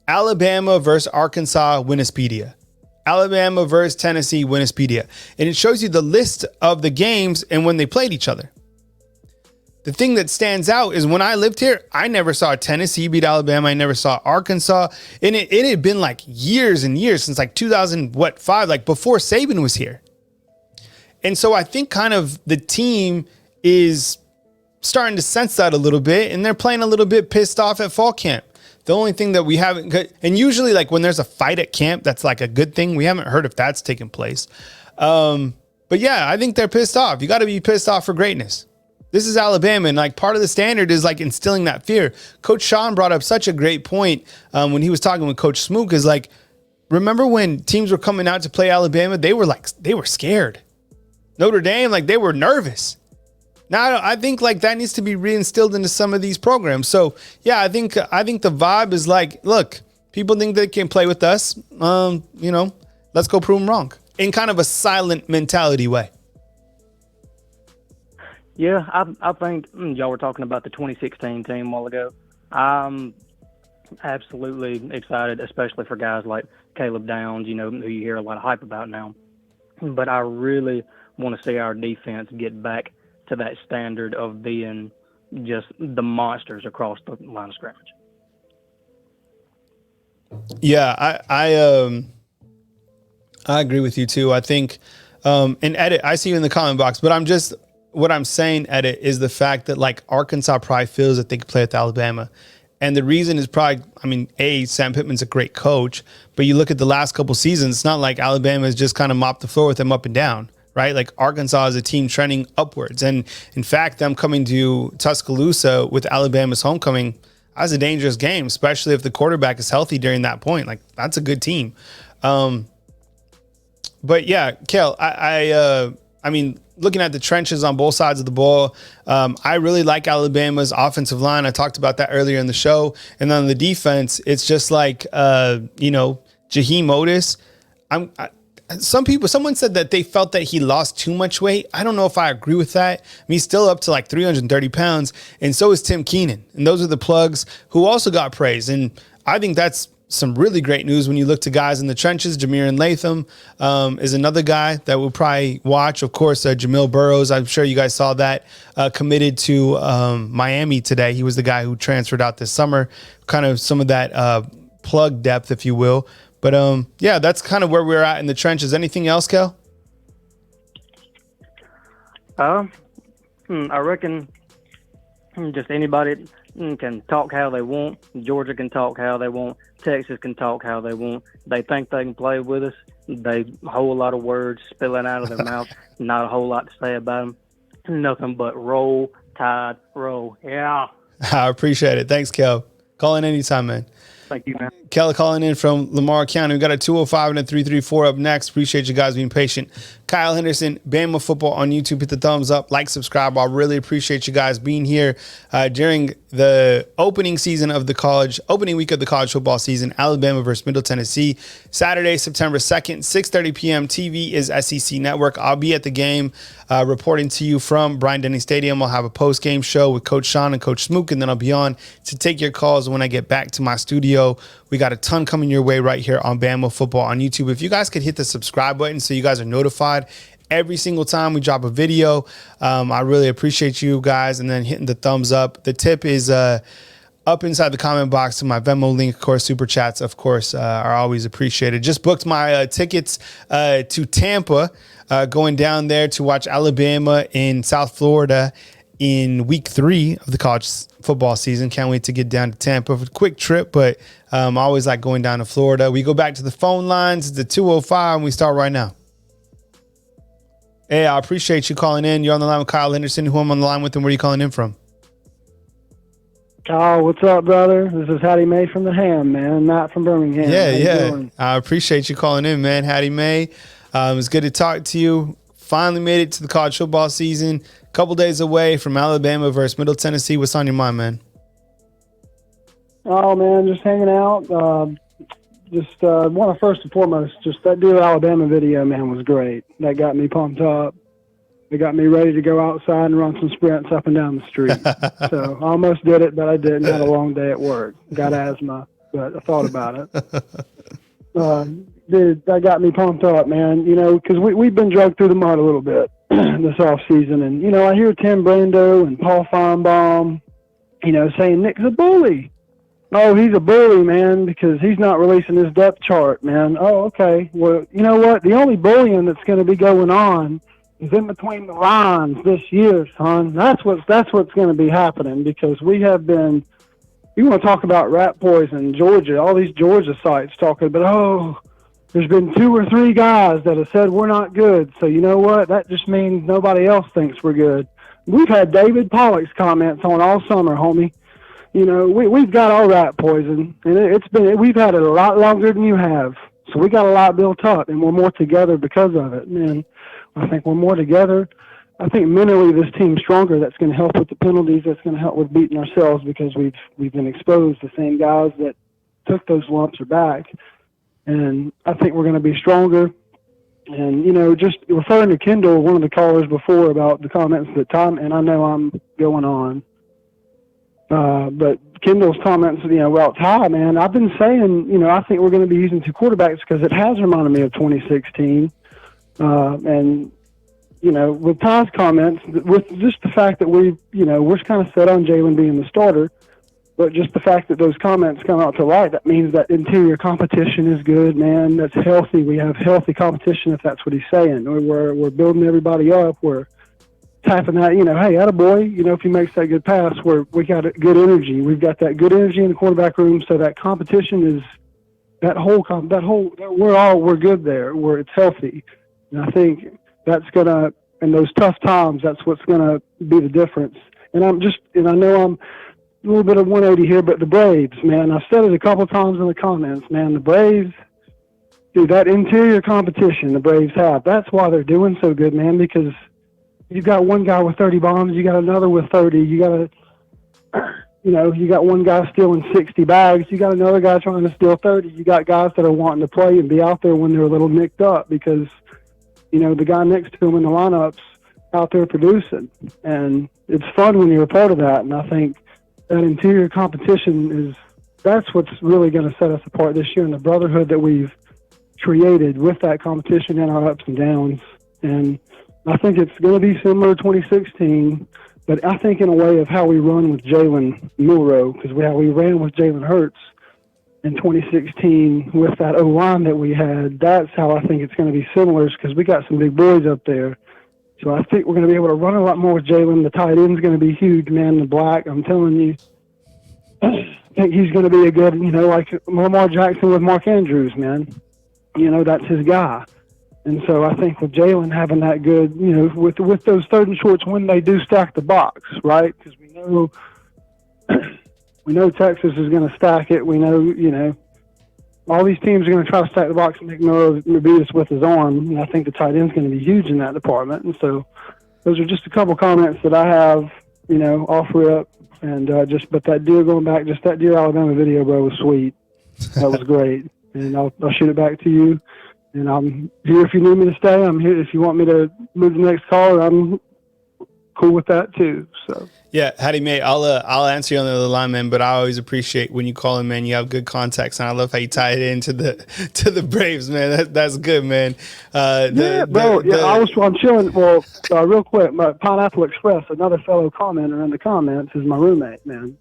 Alabama versus Arkansas, Winnipsedia. Alabama versus Tennessee, Winnipsedia. And it shows you the list of the games and when they played each other. The thing that stands out is when I lived here, I never saw Tennessee beat Alabama. I never saw Arkansas. And it had been like years and years since like 2005, like before Saban was here. And so I think kind of the team is starting to sense that a little bit, and they're playing a little bit pissed off at fall camp. The only thing that we haven't, and usually like when there's a fight at camp, that's like a good thing. We haven't heard if that's taken place. But yeah, I think they're pissed off. You got to be pissed off for greatness. This is Alabama, and like part of the standard is like instilling that fear. Coach Shawn brought up such a great point when he was talking with Coach Smook, is like, remember when teams were coming out to play Alabama, they were scared. Notre Dame, like they were nervous. Now I think like that needs to be reinstilled into some of these programs. So yeah, I think the vibe is like, look, people think they can play with us. Let's go prove them wrong in kind of a silent mentality way. Yeah, I think y'all were talking about the 2016 team a while ago. I'm absolutely excited, especially for guys like Caleb Downs, who you hear a lot of hype about now. But I really want to see our defense get back to that standard of being just the monsters across the line of scrimmage. Yeah, I agree with you too. I think, and Edit, I see you in the comment box, but what I'm saying, Edit, is the fact that like Arkansas probably feels that they could play with Alabama. And the reason is probably, Sam Pittman's a great coach, but you look at the last couple seasons, it's not like Alabama has just kind of mopped the floor with them up and down, right? Like Arkansas is a team trending upwards. And in fact, them coming to Tuscaloosa with Alabama's homecoming, that's a dangerous game, especially if the quarterback is healthy during that point. Like that's a good team. But yeah, Kel, I mean, looking at the trenches on both sides of the ball, I really like Alabama's offensive line. I talked about that earlier in the show. And then on the defense, it's just like, Jaheim Otis. Someone said that they felt that he lost too much weight. I don't know if I agree with that. I mean, he's still up to like 330 pounds. And so is Tim Keenan. And those are the plugs who also got praise. And I think that's some really great news when you look to guys in the trenches. Jameer and Latham is another guy that we'll probably watch. Of course, Jamil Burrows, I'm sure you guys saw that, committed to Miami today. He was the guy who transferred out this summer, kind of some of that plug depth, if you will. But yeah, that's kind of where we're at in the trenches. Anything else, Kel? I reckon just anybody can talk how they want. Georgia can talk how they want. Texas can talk how they want. They think they can play with us. They a whole lot of words spilling out of their mouth. Not a whole lot to say about them. Nothing but roll, tide, roll. Yeah. I appreciate it. Thanks, Kel. Call in anytime, man. Thank you, man. Kelly calling in from Lamar County. We got a 205 and a 334 up next. Appreciate you guys being patient. Kyle Henderson, Bama Football on YouTube. Hit the thumbs up, like, subscribe. I really appreciate you guys being here during the opening week of the college football season. Alabama versus Middle Tennessee, Saturday, September 2nd, 6:30 p.m. TV is SEC Network. I'll be at the game reporting to you from Bryant-Denny Stadium. I'll have a post-game show with Coach Shawn and Coach Smook, and then I'll be on to take your calls when I get back to my studio. We got a ton coming your way right here on Bama Football on YouTube. If you guys could hit the subscribe button so you guys are notified every single time we drop a video, I really appreciate you guys. And then hitting the thumbs up. The tip is up inside the comment box to my Venmo link. Of course, super chats, of course, are always appreciated. Just booked my tickets to Tampa, going down there to watch Alabama in South Florida in week 3 of the college football season. Can't wait to get down to Tampa for a quick trip, but I always like going down to Florida. We go back to the phone lines. It's the 205, and we start right now. Hey, I appreciate you calling in. You're on the line with Kyle Henderson. Who I'm on the line with, and where are you calling in from? Kyle, what's up, brother? This is Hattie May from the Ham, man, not from Birmingham. Yeah. I appreciate you calling in, man. Hattie May. It's good to talk to you. Finally made it to the college football season. A couple days away from Alabama versus Middle Tennessee. What's on your mind, man? Oh, man, just hanging out. First and foremost, just that Dear Alabama video, man, was great. That got me pumped up. It got me ready to go outside and run some sprints up and down the street. So I almost did it, but I didn't. Had a long day at work. Got asthma, but I thought about it. Dude, that got me pumped up, man. Because we've been dragged through the mud a little bit this off season, and I hear Tim Brando and Paul Feinbaum, saying Nick's a bully. Oh, he's a bully, man, because he's not releasing his depth chart, man. Oh, okay. Well, you know what? The only bullying that's going to be going on is in between the lines this year, son. That's what's going to be happening, because we have been you want to talk about rat poison, Georgia, all these Georgia sites talking about, oh, there's been 2 or 3 guys that have said we're not good. So you know what? That just means nobody else thinks we're good. We've had David Pollock's comments on all summer, homie. You know, we've got all rat poison, and we've had it a lot longer than you have. So we got a lot built up, and we're more together because of it. And I think we're more together. I think mentally this team's stronger. That's going to help with the penalties. That's going to help with beating ourselves because we've been exposed. The same guys that took those lumps are back. And I think we're going to be stronger. And, you know, just referring to Kendall, one of the callers before about the comments that Tom, and I know I'm going on, but Kendall's comments, you know, about Ty, man, I've been saying, you know, I think we're going to be using 2 quarterbacks because it has reminded me of 2016. And, you know, with Ty's comments, with just the fact that we're kind of set on Jalen being the starter, but just the fact that those comments come out to light, that means that interior competition is good, man. That's healthy. We have healthy competition, if that's what he's saying. We're building everybody up. We're tapping that, you know, hey, attaboy, you know, if he makes that good pass, we got good energy. We've got that good energy in the quarterback room, so that competition is we're good there. It's healthy. And I think that's gonna, in those tough times, that's what's gonna be the difference. And I know I'm a little bit of 180 here, but the Braves, man, I've said it a couple times in the comments, man, the Braves, dude, that interior competition the Braves have, that's why they're doing so good, man, because you've got one guy with 30 bombs, you got another with 30, you got one guy stealing 60 bags, you got another guy trying to steal 30, you got guys that are wanting to play and be out there when they're a little nicked up because, you know, the guy next to him in the lineup's out there producing. And it's fun when you're a part of that, and I think that interior competition that's what's really going to set us apart this year, and the brotherhood that we've created with that competition and our ups and downs. And I think it's going to be similar to 2016, but I think in a way of how we run with Jalen Milroe, because how we ran with Jalen Hurts in 2016 with that O-line that we had, that's how I think it's going to be similar, because we got some big boys up there. So I think we're going to be able to run a lot more with Jalen. The tight end's going to be huge, man. The black, I'm telling you, I think he's going to be a good, you know, like Lamar Jackson with Mark Andrews, man. You know, that's his guy. And so I think with Jalen having that good, you know, with those 3rd and shorts when they do stack the box, right? Because we know Texas is going to stack it. We know, you know, all these teams are going to try to stack the box and make Noah beat us with his arm. And I think the tight end's going to be huge in that department. And so those are just a couple comments that I have, you know, offer up. And but that deer going back, just that Deer Alabama video, bro, was sweet. That was great. And I'll shoot it back to you. And I'm here if you need me to stay. I'm here if you want me to move to the next call. I'm cool with that too. So. Yeah, Hattie, mate, I'll answer you on the other line, man. But I always appreciate when you call in, man. You have good context, and I love how you tie it into the Braves, man. That's good, man. I'm chilling. Well, real quick, my Pineapple Express, another fellow commenter in the comments, is my roommate, man.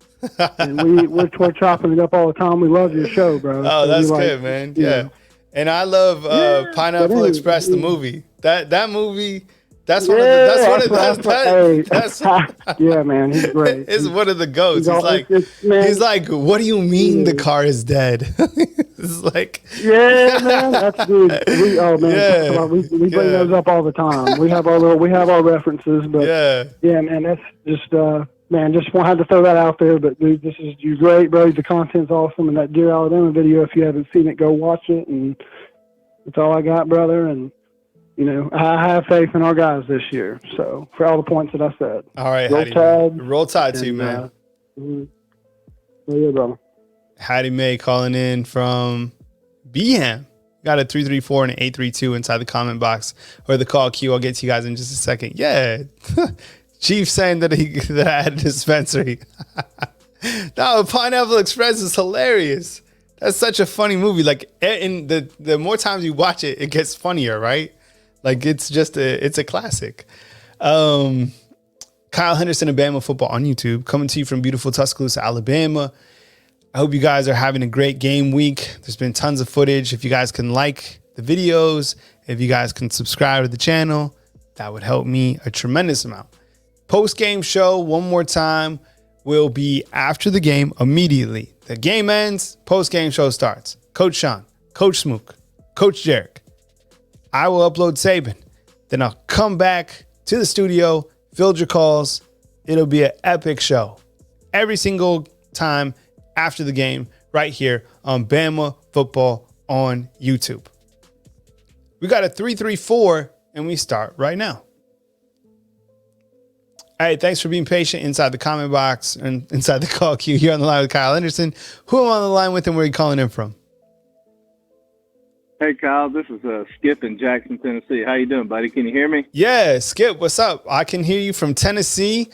And we're chopping it up all the time. We love your show, bro. Oh, that's good, man. Yeah, and I love Pineapple Express, the movie. That movie. That's one of the yeah, man, he's great. It's one of the goats. He's like, what do you mean the car is dead? It's like, yeah, man, that's good. We bring those up all the time. We have our references, but yeah, man, that's just just had to throw that out there. But dude, you're great, bro. The content's awesome, and that Deer Alabama video, if you haven't seen it, go watch it. And that's all I got, brother. And you know, I have faith in our guys this year. So for all the points that I said. All right, Roll Tide to you, man. Yeah, brother. Hattie Mae calling in from Beham. Got a 334 and an 832 inside the comment box or the call queue. I'll get to you guys in just a second. Yeah. Chief saying that I had a dispensary. No, Pineapple Express is hilarious. That's such a funny movie. Like, in the more times you watch it, it gets funnier, right? Like, it's a classic. Kyle Henderson of Bama Football on YouTube, coming to you from beautiful Tuscaloosa, Alabama. I hope you guys are having a great game week. There's been tons of footage. If you guys can like the videos, if you guys can subscribe to the channel, that would help me a tremendous amount. Post-game show, one more time. will be after the game immediately. The game ends, post-game show starts. Coach Shawn, Coach Smook, Coach Jarek. I will upload Saban. Then I'll come back to the studio, field your calls. It'll be an epic show. Every single time after the game, right here on Bama Football on YouTube. We got a 334, and we start right now. Hey, thanks for being patient inside the comment box and inside the call queue. Here on the line with Kyle Henderson. Who am I on the line with and where are you calling in from? Hey, Kyle, this is Skip in Jackson, Tennessee. How you doing, buddy? Can you hear me? Yeah, Skip, what's up? I can hear you from Tennessee,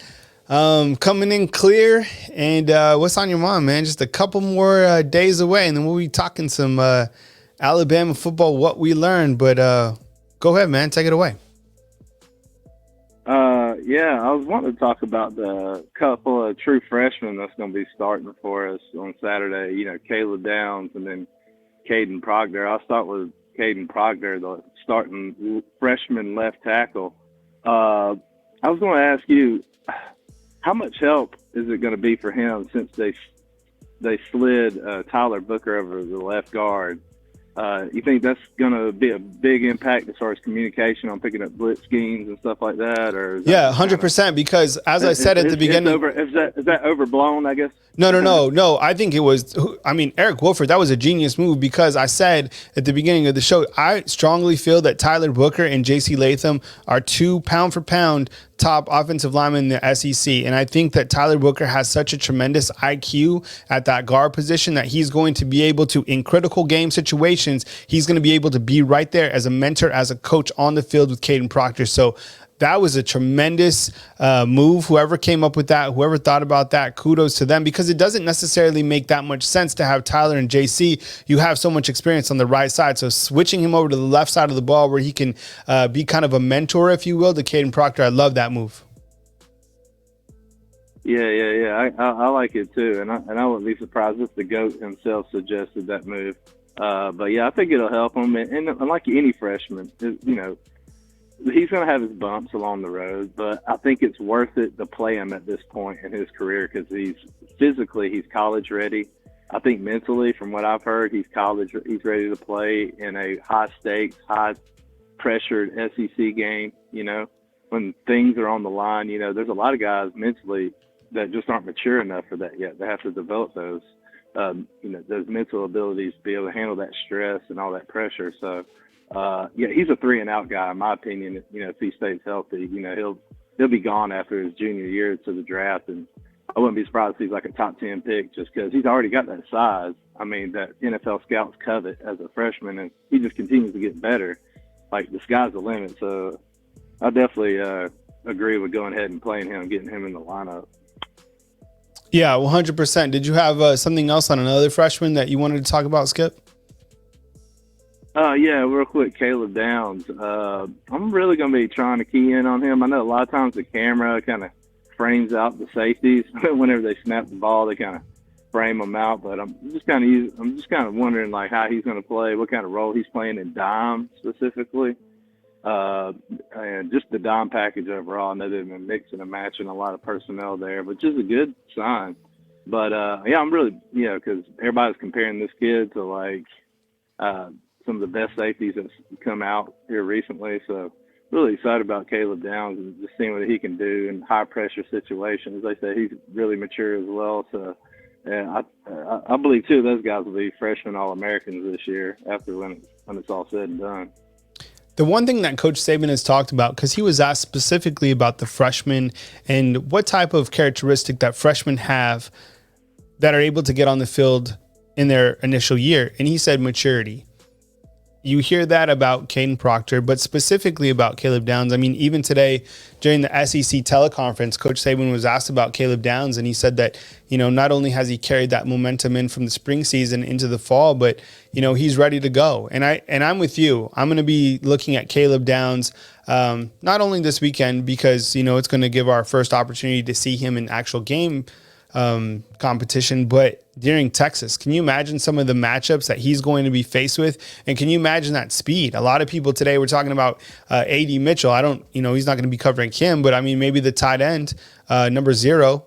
coming in clear. And what's on your mind, man? Just a couple more days away, and then we'll be talking some Alabama football, what we learned. But go ahead, man. Take it away. Yeah, I was wanting to talk about the couple of true freshmen that's going to be starting for us on Saturday. You know, Caleb Downs and then Caden Proctor. I'll start with Caden Proctor, the starting freshman left tackle. I was going to ask you, how much help is it going to be for him since they slid Tyler Booker over the left guard? You think that's going to be a big impact as far as communication on picking up blitz schemes and stuff like that? Or yeah, 100%. Because as I said at the beginning, is that overblown? I guess. No. I think it was. I mean, Eric Wolford. That was a genius move because I said at the beginning of the show, I strongly feel that Tyler Booker and J.C. Latham are 2 pound for pound top offensive linemen in the SEC. And I think that Tyler Booker has such a tremendous IQ at that guard position that he's going to be able to, in critical game situations, he's going to be able to be right there as a mentor, as a coach on the field with Caden Proctor. So that was a tremendous move. Whoever came up with that, whoever thought about that, kudos to them, because it doesn't necessarily make that much sense to have Tyler and JC. You have so much experience on the right side. So switching him over to the left side of the ball where he can be kind of a mentor, if you will, to Caden Proctor. I love that move. Yeah. I like it too. And I wouldn't be surprised if the GOAT himself suggested that move. But yeah, I think it'll help him. And like any freshman, you know, he's going to have his bumps along the road, but I think it's worth it to play him at this point in his career because he's college ready. I think mentally, from what I've heard, he's ready to play in a high stakes, high pressured SEC game. You know, when things are on the line, you know, there's a lot of guys mentally that just aren't mature enough for that yet. They have to develop those, those mental abilities to be able to handle that stress and all that pressure. So, yeah, he's a 3-and-out guy, in my opinion. You know, if he stays healthy, you know, he'll be gone after his junior year to the draft, and I wouldn't be surprised if he's like a top 10 pick just because he's already got that size. I mean, that NFL scouts covet as a freshman, and he just continues to get better. Like, the sky's the limit. So I definitely agree with going ahead and playing him, getting him in the lineup. Yeah, 100%. Did you have something else on another freshman that you wanted to talk about, Skip? Yeah, real quick, Caleb Downs. I'm really going to be trying to key in on him. I know a lot of times the camera kind of frames out the safeties. Whenever they snap the ball, they kind of frame them out. But I'm just kind of wondering like how he's going to play, what kind of role he's playing in dime specifically, and just the dime package overall. I know they've been mixing and matching a lot of personnel there, which is a good sign. But yeah, I'm really because everybody's comparing this kid to like some of the best safeties that's come out here recently. So really excited about Caleb Downs and just seeing what he can do in high pressure situations. They say he's really mature as well. So yeah, I believe too those guys will be freshman All-Americans this year after when it's all said and done. The one thing that Coach Saban has talked about, because he was asked specifically about the freshmen and what type of characteristic that freshmen have that are able to get on the field in their initial year. And he said maturity. You hear that about Caden Proctor, but specifically about Caleb Downs. I mean, even today during the SEC teleconference, Coach Saban was asked about Caleb Downs, and he said that, not only has he carried that momentum in from the spring season into the fall, but, he's ready to go. And I'm with you. I'm going to be looking at Caleb Downs not only this weekend because, it's going to give our first opportunity to see him in actual game competition, but during Texas, can you imagine some of the matchups that he's going to be faced with? And can you imagine that speed? A lot of people today were talking about A.D. Mitchell. He's not going to be covering him, but I mean, maybe the tight end, number 0.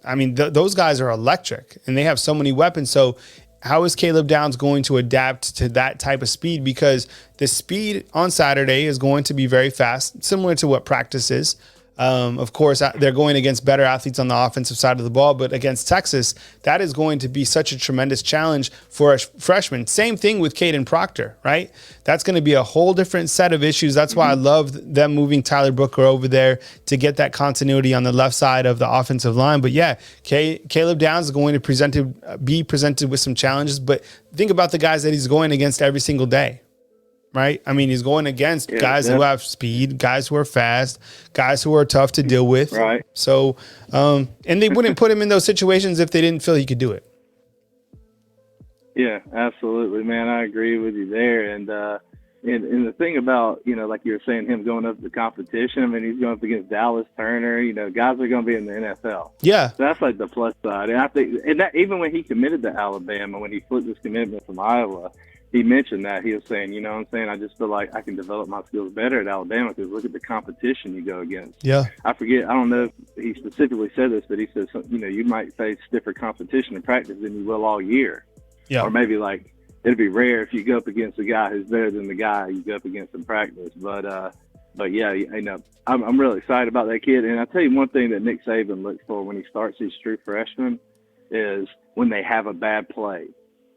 I mean, those guys are electric and they have so many weapons. So how is Caleb Downs going to adapt to that type of speed? Because the speed on Saturday is going to be very fast, similar to what practice is. Of course, they're going against better athletes on the offensive side of the ball, but against Texas, that is going to be such a tremendous challenge for a freshman. Same thing with Caden Proctor, right? That's going to be a whole different set of issues. That's why I love them moving Tyler Booker over there to get that continuity on the left side of the offensive line. But yeah, Caleb Downs is going to be presented with some challenges, but think about the guys that he's going against every single day. Right? I mean, he's going against guys who have speed, guys who are fast, guys who are tough to deal with. Right. So, and they wouldn't put him in those situations if they didn't feel he could do it. Yeah, absolutely, man. I agree with you there. And the thing about, like you were saying, him going up to the competition, I mean, he's going up against Dallas Turner, guys are going to be in the NFL. Yeah. So that's like the plus side. And I think, that even when he committed to Alabama, when he flipped his commitment from Iowa, he mentioned that. He was saying, I just feel like I can develop my skills better at Alabama because look at the competition you go against. Yeah. I don't know if he specifically said this, but he says, you might face stiffer competition in practice than you will all year. Yeah. Or maybe it'd be rare if you go up against a guy who's better than the guy you go up against in practice. But yeah, I'm really excited about that kid. And I'll tell you one thing that Nick Saban looks for when he starts these true freshmen is when they have a bad play.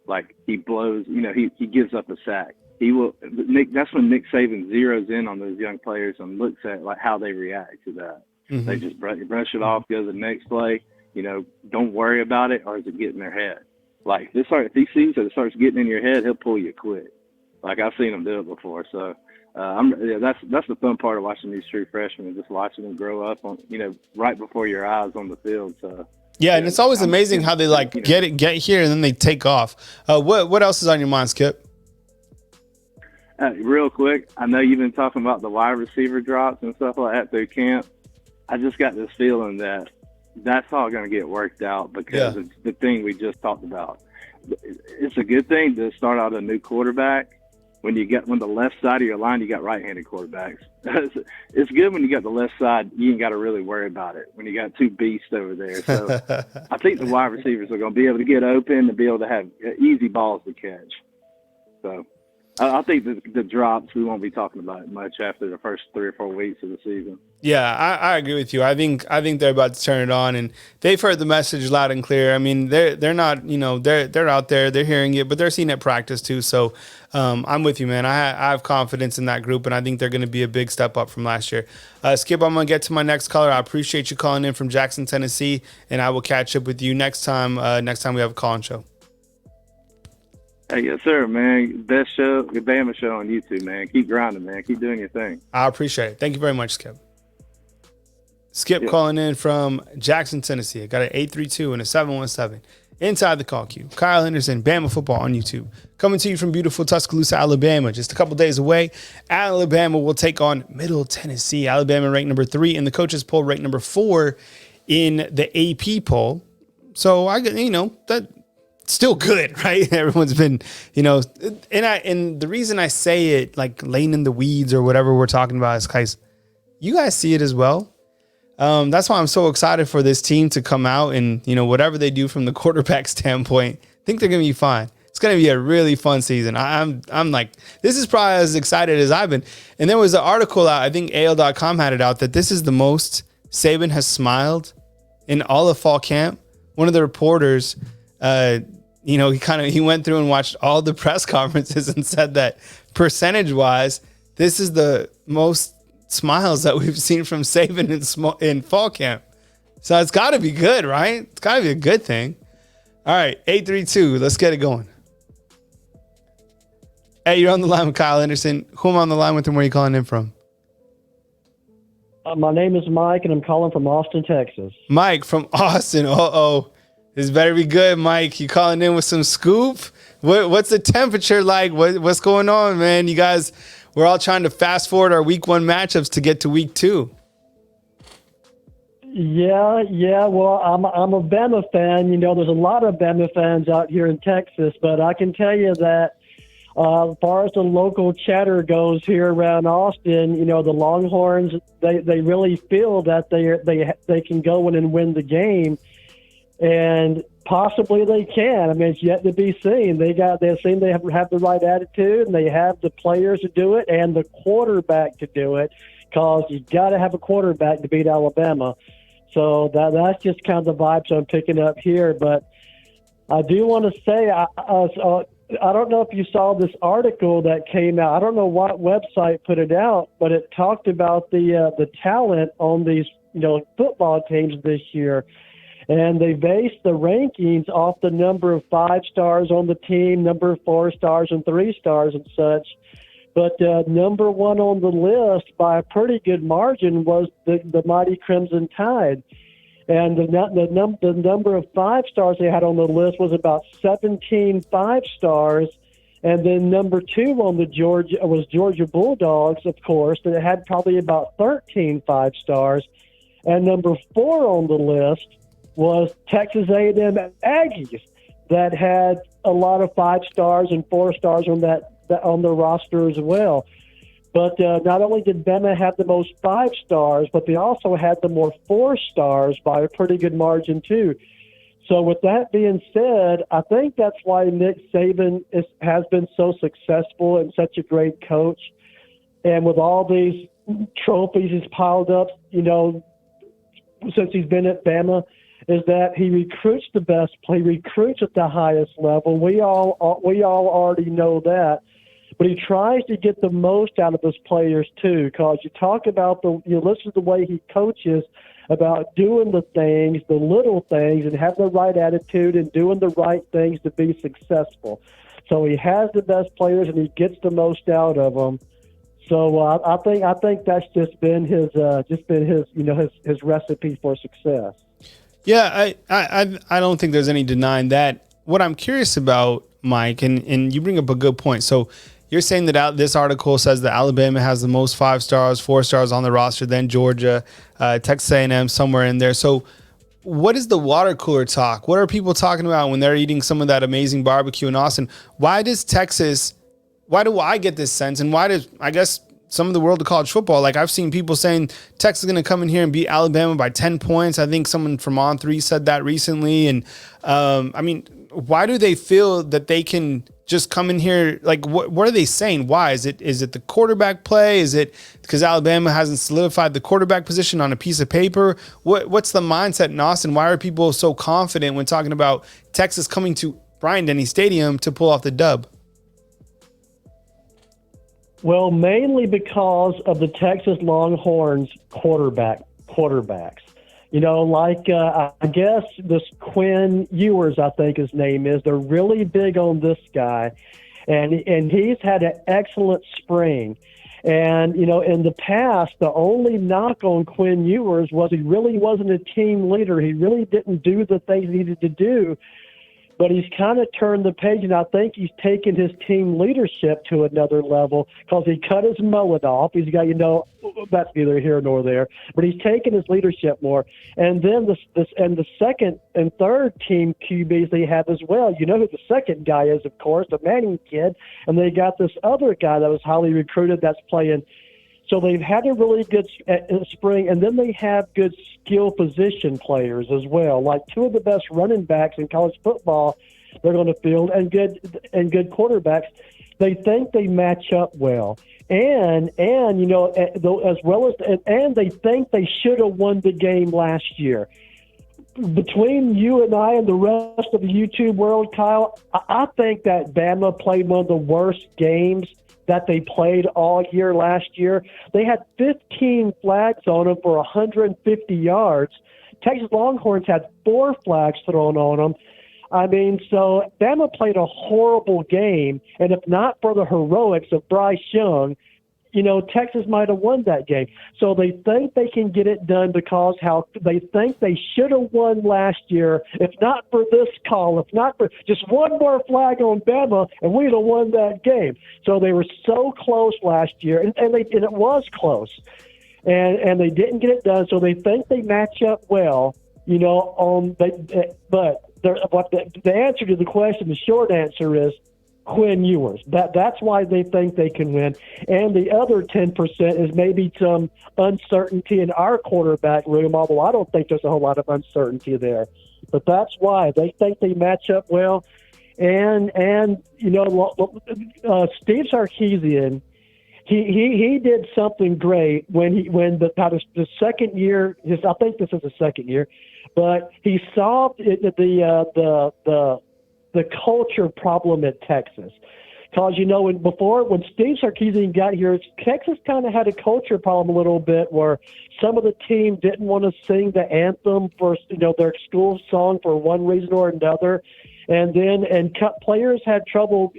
Like he blows, he gives up a sack. That's when Nick Saban zeroes in on those young players and looks at like how they react to that. Mm-hmm. They just brush it off, go to the next play, don't worry about it, or does it get in their head? Like if he sees that it starts getting in your head, he'll pull you quick. Like I've seen him do it before. So that's the fun part of watching these true freshmen, just watching them grow up on, right before your eyes on the field. So. Yeah, and it's always amazing how they get here and then they take off. What else is on your mind, Skip? Real quick, I know you've been talking about the wide receiver drops and stuff like that through camp. I just got this feeling that that's all going to get worked out because it's the thing we just talked about. It's a good thing to start out a new quarterback. When the left side of your line, you got right-handed quarterbacks. It's good when you got the left side. You ain't got to really worry about it when you got two beasts over there. So I think the wide receivers are going to be able to get open and be able to have easy balls to catch. So I think the drops, we won't be talking about it much after the first 3 or 4 weeks of the season. Yeah, I agree with you. I think they're about to turn it on, and they've heard the message loud and clear. I mean, they're not, they're out there, they're hearing it, but they're seeing it at practice too. So I'm with you, man. I have confidence in that group, and I think they're going to be a big step up from last year. Skip, I'm going to get to my next caller. I appreciate you calling in from Jackson, Tennessee, and I will catch up with you next time we have a call-in show. Hey, yes, sir, man. Best show, the Bama show on YouTube, man. Keep grinding, man. Keep doing your thing. I appreciate it. Thank you very much, Skip. Skip calling in from Jackson, Tennessee. I got an 832 and a 717. Inside the call queue. Kyle Henderson, Bama Football on YouTube. Coming to you from beautiful Tuscaloosa, Alabama. Just a couple days away, Alabama will take on Middle Tennessee. Alabama ranked number 3 in the coaches poll, ranked number 4 in the AP poll. So that still good, right? Everyone's been, and the reason I say it like laying in the weeds or whatever we're talking about is because you guys see it as well. That's why I'm so excited for this team to come out and, whatever they do from the quarterback standpoint, I think they're going to be fine. It's going to be a really fun season. I'm like, this is probably as excited as I've been. And there was an article out, I think AL.com had it out, that this is the most Saban has smiled in all of fall camp. One of the reporters, he went through and watched all the press conferences and said that percentage-wise, this is the most smiles that we've seen from Saban in fall camp. So it's got to be good, right? It's got to be a good thing. All right, 832. Let's get it going. Hey, you're on the line with Kyle Henderson. Who am I on the line with and where are you calling in from? My name is Mike, and I'm calling from Austin, Texas. Mike from Austin. Uh-oh. This better be good, Mike. You calling in with some scoop? What's the temperature like? What's going on, man? You guys, we're all trying to fast forward our week 1 matchups to get to week 2. Yeah. Well, I'm a Bama fan. There's a lot of Bama fans out here in Texas, but I can tell you that as far as the local chatter goes here around Austin, the Longhorns, they really feel that they can go in and win the game. and possibly they can. I mean, it's yet to be seen. They seem they have the right attitude, and they have the players to do it, and the quarterback to do it. Because you got to have a quarterback to beat Alabama. So that's just kind of the vibes I'm picking up here. But I do want to say, I don't know if you saw this article that came out. I don't know what website put it out, but it talked about the talent on these football teams this year. And they based the rankings off the number of 5 stars on the team, number of 4 stars and 3 stars and such. But number one on the list by a pretty good margin was the mighty Crimson Tide. And the number of 5 stars they had on the list was about 17 5 stars. And then number 2 on the Georgia Bulldogs, of course, that had probably about 13 5 stars. And number 4 on the list was Texas A&M Aggies that had a lot of 5 stars and 4 stars on on the roster as well. But not only did Bama have the most 5 stars, but they also had the more 4 stars by a pretty good margin too. So with that being said, I think that's why Nick Saban has been so successful and such a great coach. And with all these trophies he's piled up, since he's been at Bama, is that he recruits the best play, recruits at the highest level. We all already know that. But he tries to get the most out of his players too, because you talk about listen to the way he coaches about doing the things, the little things, and have the right attitude and doing the right things to be successful. So he has the best players and he gets the most out of them. So I think that's just been his his recipe for success. Yeah, I don't think there's any denying that. What I'm curious about, Mike, and you bring up a good point. So you're saying that this article says that Alabama has the most 5 stars, 4 stars on the roster, then Georgia, Texas A&M somewhere in there. So what is the water cooler talk? What are people talking about when they're eating some of that amazing barbecue in Austin? Why do I get this sense? And why does, I guess, some of the world of college football, like I've seen people saying Texas is going to come in here and beat Alabama by 10 points. I think someone from On3 said that recently. And why do they feel that they can just come in here? Like, what are they saying? Why? Is it the quarterback play? Is it because Alabama hasn't solidified the quarterback position on a piece of paper? What's the mindset in Austin? Why are people so confident when talking about Texas coming to Bryant-Denny Stadium to pull off the dub? Well, mainly because of the Texas Longhorns quarterbacks. I guess this Quinn Ewers, I think his name is. They're really big on this guy, and he's had an excellent spring. And in the past, the only knock on Quinn Ewers was he really wasn't a team leader. He really didn't do the things he needed to do. But he's kind of turned the page, and I think he's taken his team leadership to another level because he cut his mullet off. He's got, that's neither here nor there, but he's taken his leadership more. And then the second and third team QBs they have as well. You know who the second guy is, of course, the Manning kid, and they got this other guy that was highly recruited that's playing. So they've had a really good spring, and then they have good skill position players as well, like 2 of the best running backs in college football they're going to field, and good quarterbacks. They think they match up well, and as well as and they think they should have won the game last year. Between you and I and the rest of the YouTube world, Kyle, I think that Bama played one of the worst games that they played all year last year. They had 15 flags on them for 150 yards. Texas Longhorns had 4 flags thrown on them. So Bama played a horrible game, and if not for the heroics of Bryce Young, Texas might have won that game. So they think they can get it done because they think they should have won last year. If not for this call, if not for just one more flag on Bama, and we'd have won that game. So they were so close last year, and it was close, and they didn't get it done. So they think they match up well, but the answer to the question, the short answer is, Quinn Ewers. That's why they think they can win. And the other 10% is maybe some uncertainty in our quarterback room, although I don't think there's a whole lot of uncertainty there. But that's why they think they match up well. And Steve Sarkisian, he did something great when the second year. I think this is the second year, but he solved the culture problem at Texas. Because, when Steve Sarkisian got here, Texas kind of had a culture problem a little bit where some of the team didn't want to sing the anthem for, their school song for one reason or another. And players had trouble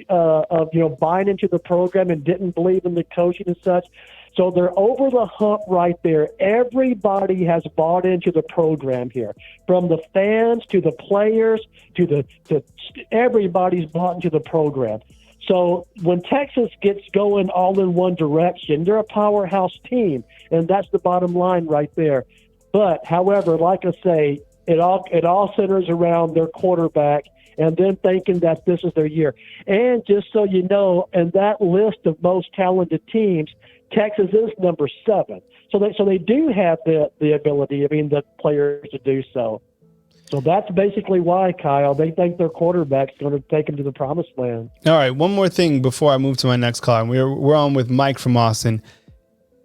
buying into the program and didn't believe in the coaching and such. So they're over the hump right there. Everybody has bought into the program here, from the fans to the players to everybody's bought into the program. So when Texas gets going all in one direction, they're a powerhouse team, and that's the bottom line right there. But, however, like I say, it all centers around their quarterback and then thinking that this is their year. And just so you know, in that list of most talented teams, Texas is number 7. So they do have the ability, the players to do so. So that's basically why, Kyle, they think their quarterback's going to take them to the promised land. All right, one more thing before I move to my next call. We're on with Mike from Austin.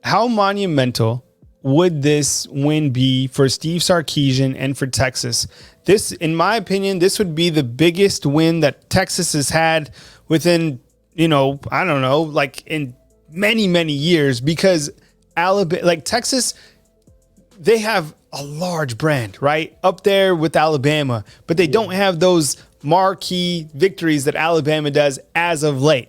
How monumental would this win be for Steve Sarkisian and for Texas? This, in my opinion, this would be the biggest win that Texas has had within, I don't know, like in many, many years, because Texas, they have a large brand, right? Up there with Alabama, but they don't have those marquee victories that Alabama does as of late.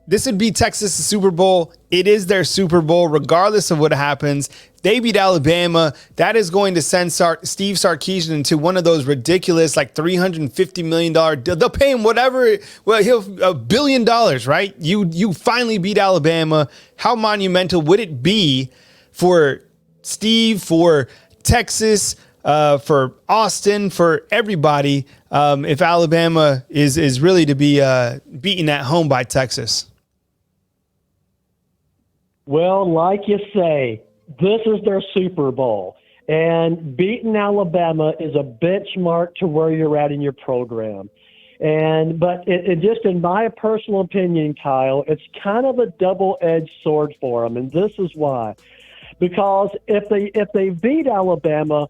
This would be Texas' Super Bowl. It is their Super Bowl, regardless of what happens. They beat Alabama. That is going to send Steve Sarkisian into one of those ridiculous, like $350 million. They'll pay him whatever. Well, he'll $1 billion, right? You finally beat Alabama. How monumental would it be for Steve, for Texas, for Austin, for everybody, if Alabama is really to be beaten at home by Texas? Well, like you say, this is their Super Bowl, and beating Alabama is a benchmark to where you're at in your program. But it just, in my personal opinion, Kyle, it's kind of a double-edged sword for them, and this is why. Because if they beat Alabama,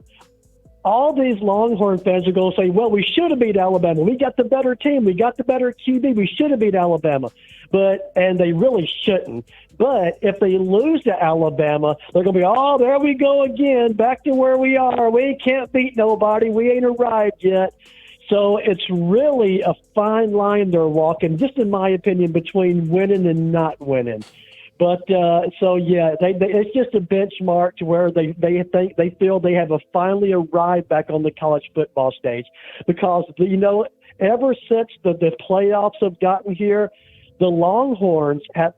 all these Longhorn fans are going to say, well, we should have beat Alabama. We got the better team. We got the better QB. We should have beat Alabama. And they really shouldn't. But if they lose to Alabama, they're going to be, oh, there we go again, back to where we are. We can't beat nobody. We ain't arrived yet. So it's really a fine line they're walking, just in my opinion, between winning and not winning. But it's just a benchmark to where they feel they have finally arrived back on the college football stage, because ever since the playoffs have gotten here, the Longhorns have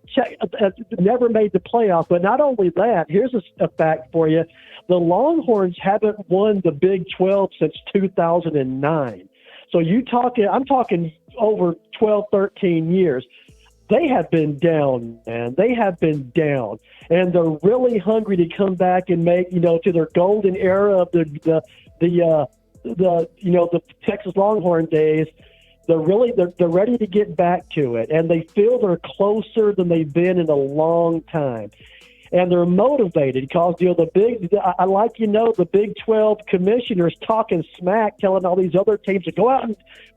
never made the playoffs. But not only that, here's a fact for you: the Longhorns haven't won the Big 12 since 2009. So I'm talking over 12, 13 years. They have been down, man. They have been down, and they're really hungry to come back and make, to their golden era of the Texas Longhorn days. They're ready to get back to it, and they feel they're closer than they've been in a long time, and they're motivated because the Big 12 commissioners talking smack, telling all these other teams to go out and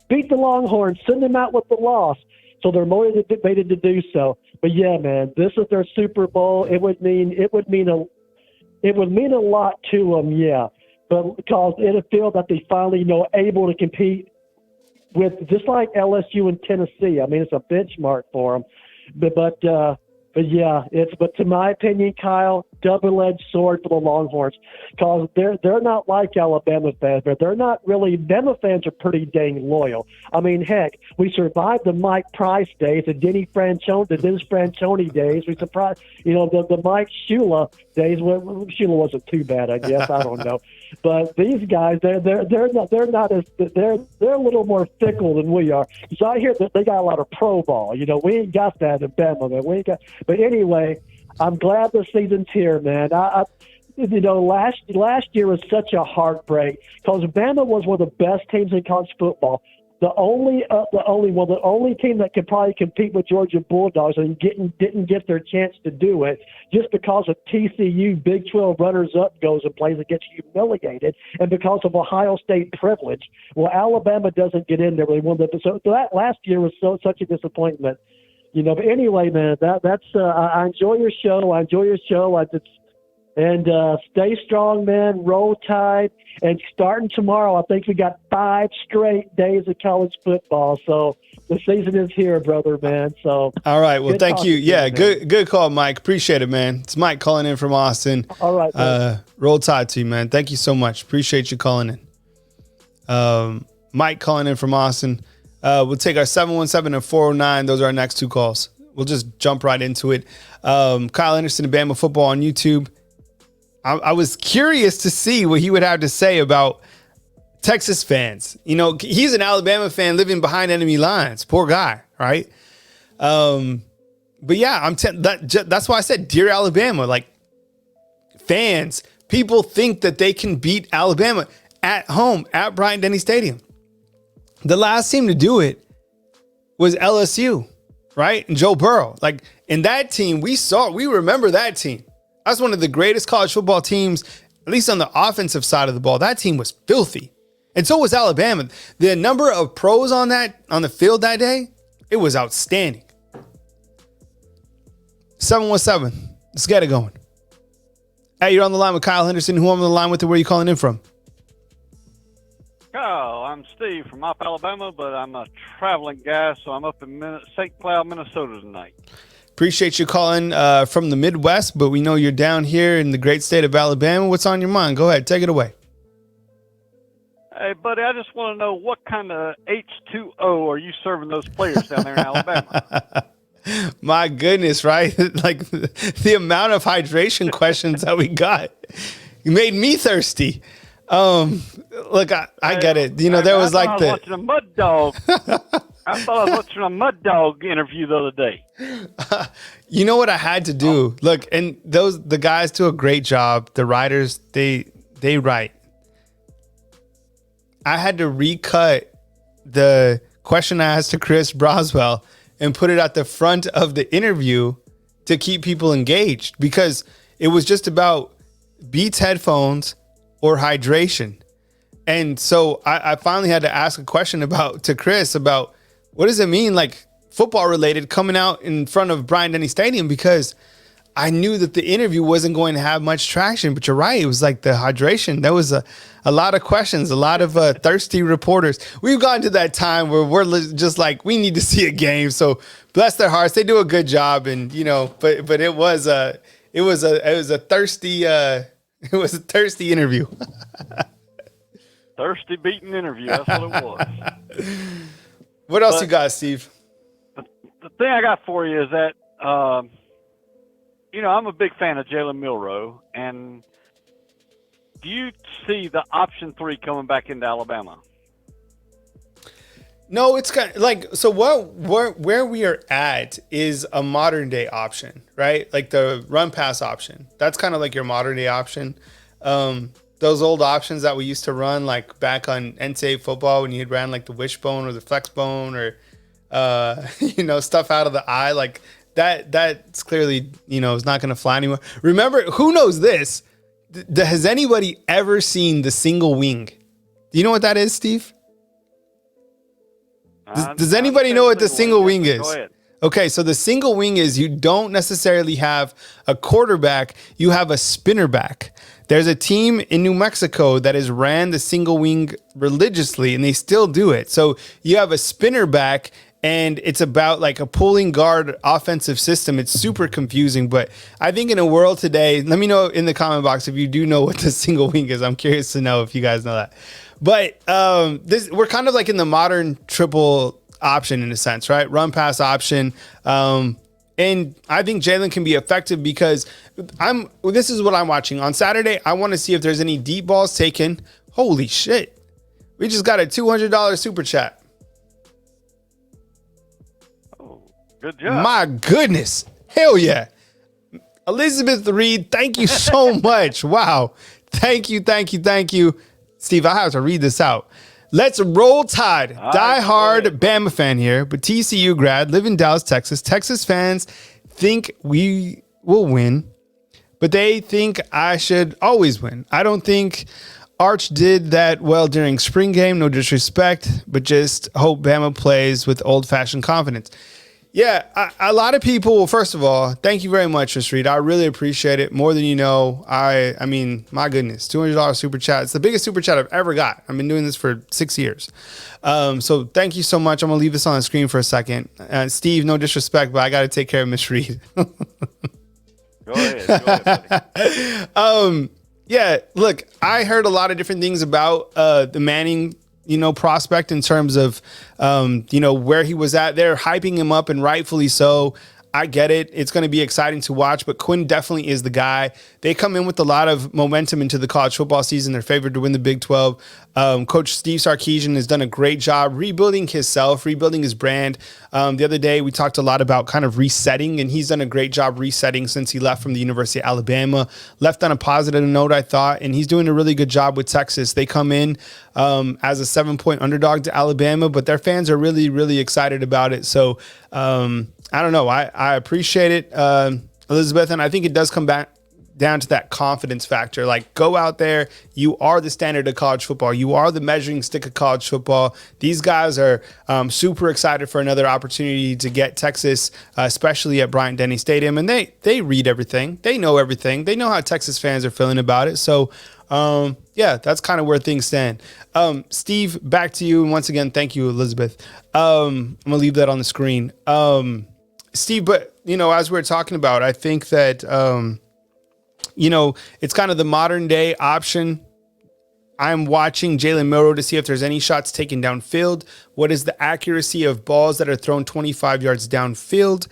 beat the Longhorns, send them out with the loss. So they're motivated to do so. But yeah, man, this is their Super Bowl. It would mean a lot to them, yeah. But because it'll feel that they finally, able to compete with, just like LSU and Tennessee. I mean, it's a benchmark for them. But yeah, but to my opinion, Kyle, double-edged sword for the Longhorns, because they're not like Alabama fans, but they're not really. Bama fans are pretty dang loyal. I mean, heck, we survived the Mike Price days, the Dennis Franchione days. We survived, the Mike Shula days. Well, Shula wasn't too bad, I guess. I don't know. But these guys, they're not as they're a little more fickle than we are. So I hear that they got a lot of pro ball. You know, we ain't got that in Bama, man. We ain't got. But anyway, I'm glad the season's here, man. Last year was such a heartbreak because Bama was one of the best teams in college football. The only team that could probably compete with Georgia Bulldogs and didn't get their chance to do it just because of TCU Big 12 runners-up goes and plays and gets humiliated, and because of Ohio State privilege. Well, Alabama doesn't get in there. So that last year was such a disappointment, you know. But anyway, man, that's I enjoy your show. And stay strong, man. Roll Tide. And starting tomorrow, I think we got 5 straight days of college football. So the season is here, brother, man. So all right. Well, thank you. Yeah, man. good call, Mike. Appreciate it, man. It's Mike calling in from Austin. All right, man. Roll Tide to you, man. Thank you so much. Appreciate you calling in. Mike calling in from Austin. We'll take our 717 and 409. Those are our next 2 calls. We'll just jump right into it. Kyle Henderson of Bama Football on YouTube. I was curious to see what he would have to say about Texas fans. You know, he's an Alabama fan living behind enemy lines. Poor guy, right? But yeah, that's why I said, dear Alabama. Like, fans, people think that they can beat Alabama at home at Bryant-Denny Stadium. The last team to do it was LSU, right? And Joe Burrow. Like, in that team, we remember that team. That's one of the greatest college football teams, at least on the offensive side of the ball. That team was filthy. And so was Alabama. The number of pros on the field that day, it was outstanding. 717. Let's get it going. Hey, you're on the line with Kyle Henderson. Who I'm on the line with, and where are you calling in from? Kyle, I'm Steve from up Alabama, but I'm a traveling guy, so I'm up in St. Cloud, Minnesota tonight. Appreciate you calling from the Midwest, but we know you're down here in the great state of Alabama. What's on your mind? Go ahead. Take it away. Hey, buddy, I just want to know what kind of H2O are you serving those players down there in Alabama? My goodness, right? Like the amount of hydration questions that we got made me thirsty. Look, I get it. You know, there was like the watching a mud dog. I thought I was watching a mud dog interview the other day. You know what I had to do? Look, and the guys do a great job. The writers, they write. I had to recut the question I asked to Chris Broswell and put it at the front of the interview to keep people engaged, because it was just about Beats headphones or hydration. And so I finally had to ask a question to Chris about what does it mean, like football related, coming out in front of Bryant-Denny Stadium, because I knew that the interview wasn't going to have much traction. But you're right. It was like the hydration. There was a lot of questions, a lot of thirsty reporters. We've gotten to that time where we're just like, we need to see a game. So bless their hearts. They do a good job. And, you know, but it was a thirsty interview. Thirsty beating interview. That's what it was. What else you got, Steve? The thing I got for you is that, you know, I'm a big fan of Jalen Milroe, and do you see the option 3 coming back into Alabama? No, it's kind of like, so where we are at is a modern day option, right? Like the run pass option. That's kind of like your modern day option. Those old options that we used to run, like back on NCAA football, when you had ran like the wishbone or the flexbone or, you know, stuff out of the eye, like that's clearly, you know, is not going to fly anymore. Remember, who knows this? Has anybody ever seen the single wing? Do you know what that is, Steve? Does anybody know what the single wing is? Go ahead. Okay, so the single wing is you don't necessarily have a quarterback, you have a spinner back. There's a team in New Mexico that has ran the single wing religiously, and they still do it. So you have a spinner back, and it's about like a pulling guard offensive system. It's super confusing, but I think in a world today, let me know in the comment box if you do know what the single wing is. I'm curious to know if you guys know that. But we're kind of like in the modern triple option in a sense, right? Run pass option. And And I think Jalen can be effective because this is what I'm watching. On Saturday, I want to see if there's any deep balls taken. Holy shit. We just got a $200 super chat. Oh, good job. My goodness. Hell yeah. Elizabeth Reed, thank you so much. Wow. Thank you. Steve, I have to read this out. Let's roll Tide. Die hard Bama fan here, but TCU grad, live in Dallas, Texas. Texas fans think we will win, but they think I should always win. I don't think Arch did that well during spring game. No disrespect, but just hope Bama plays with old-fashioned confidence. Yeah, a lot of people, well, first of all, thank you very much, Miss Reed. I really appreciate it more than you know. I mean, my goodness, $200 super chat. It's the biggest super chat I've ever got. I've been doing this for 6 years. So thank you so much. I'm going to leave this on the screen for a second. Steve, no disrespect, but I got to take care of Miss Reed. Go ahead, buddy. Yeah, look, I heard a lot of different things about the Manning prospect in terms of, where he was at. They're hyping him up, and rightfully so. I get it. It's going to be exciting to watch, but Quinn definitely is the guy. They come in with a lot of momentum into the college football season. They're favored to win the Big 12. Coach Steve Sarkisian has done a great job rebuilding himself, rebuilding his brand. The other day, we talked a lot about kind of resetting, and he's done a great job resetting since he left from the University of Alabama. Left on a positive note, I thought, and he's doing a really good job with Texas. They come in as a 7-point underdog to Alabama, but their fans are really, really excited about it. So, I don't know. I appreciate it, Elizabeth, and I think it does come back down to that confidence factor. Like, go out there. You are the standard of college football. You are the measuring stick of college football. These guys are super excited for another opportunity to get Texas, especially at Bryant-Denny Stadium. And they read everything. They know everything. They know how Texas fans are feeling about it. So, yeah, that's kind of where things stand. Steve, back to you. And once again, thank you, Elizabeth. I'm going to leave that on the screen. Steve, but, as we're talking about, I think that, it's kind of the modern day option. I'm watching Jalen Milroe to see if there's any shots taken downfield. What is the accuracy of balls that are thrown 25 yards downfield?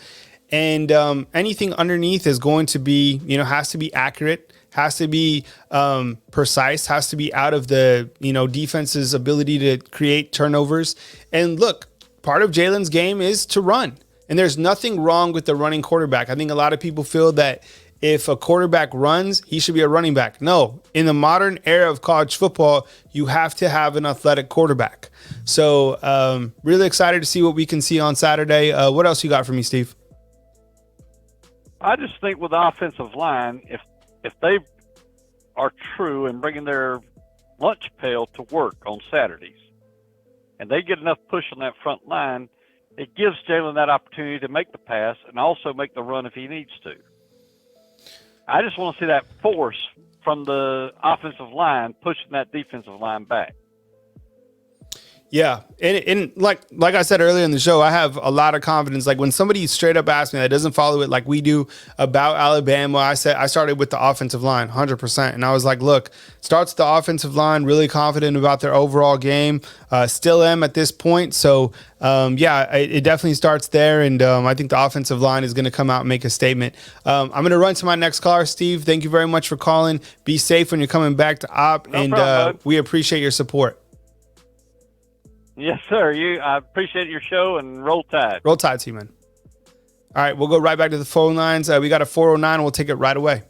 And anything underneath is going to be, has to be accurate, has to be precise, has to be out of the, defense's ability to create turnovers. And look, part of Jalen's game is to run. And there's nothing wrong with the running quarterback. I think a lot of people feel that if a quarterback runs, he should be a running back. No, in the modern era of college football, you have to have an athletic quarterback. So really excited to see what we can see on Saturday. What else you got for me, Steve? I just think with the offensive line, if they are true in bringing their lunch pail to work on Saturdays, and they get enough push on that front line, it gives Jalen that opportunity to make the pass and also make the run if he needs to. I just want to see that force from the offensive line pushing that defensive line back. Yeah, and like I said earlier in the show, I have a lot of confidence. Like when somebody straight up asks me that doesn't follow it like we do about Alabama, I started with the offensive line, 100%. And I was like, look, starts the offensive line, really confident about their overall game. Still am at this point. So, it definitely starts there. And I think the offensive line is going to come out and make a statement. I'm going to run to my next caller, Steve. Thank you very much for calling. Be safe when you're coming back to Op. No problem, we appreciate your support. Yes, sir. I appreciate your show, and roll Tide. Roll Tide to you, man. All right, we'll go right back to the phone lines. We got a 409. We'll take it right away.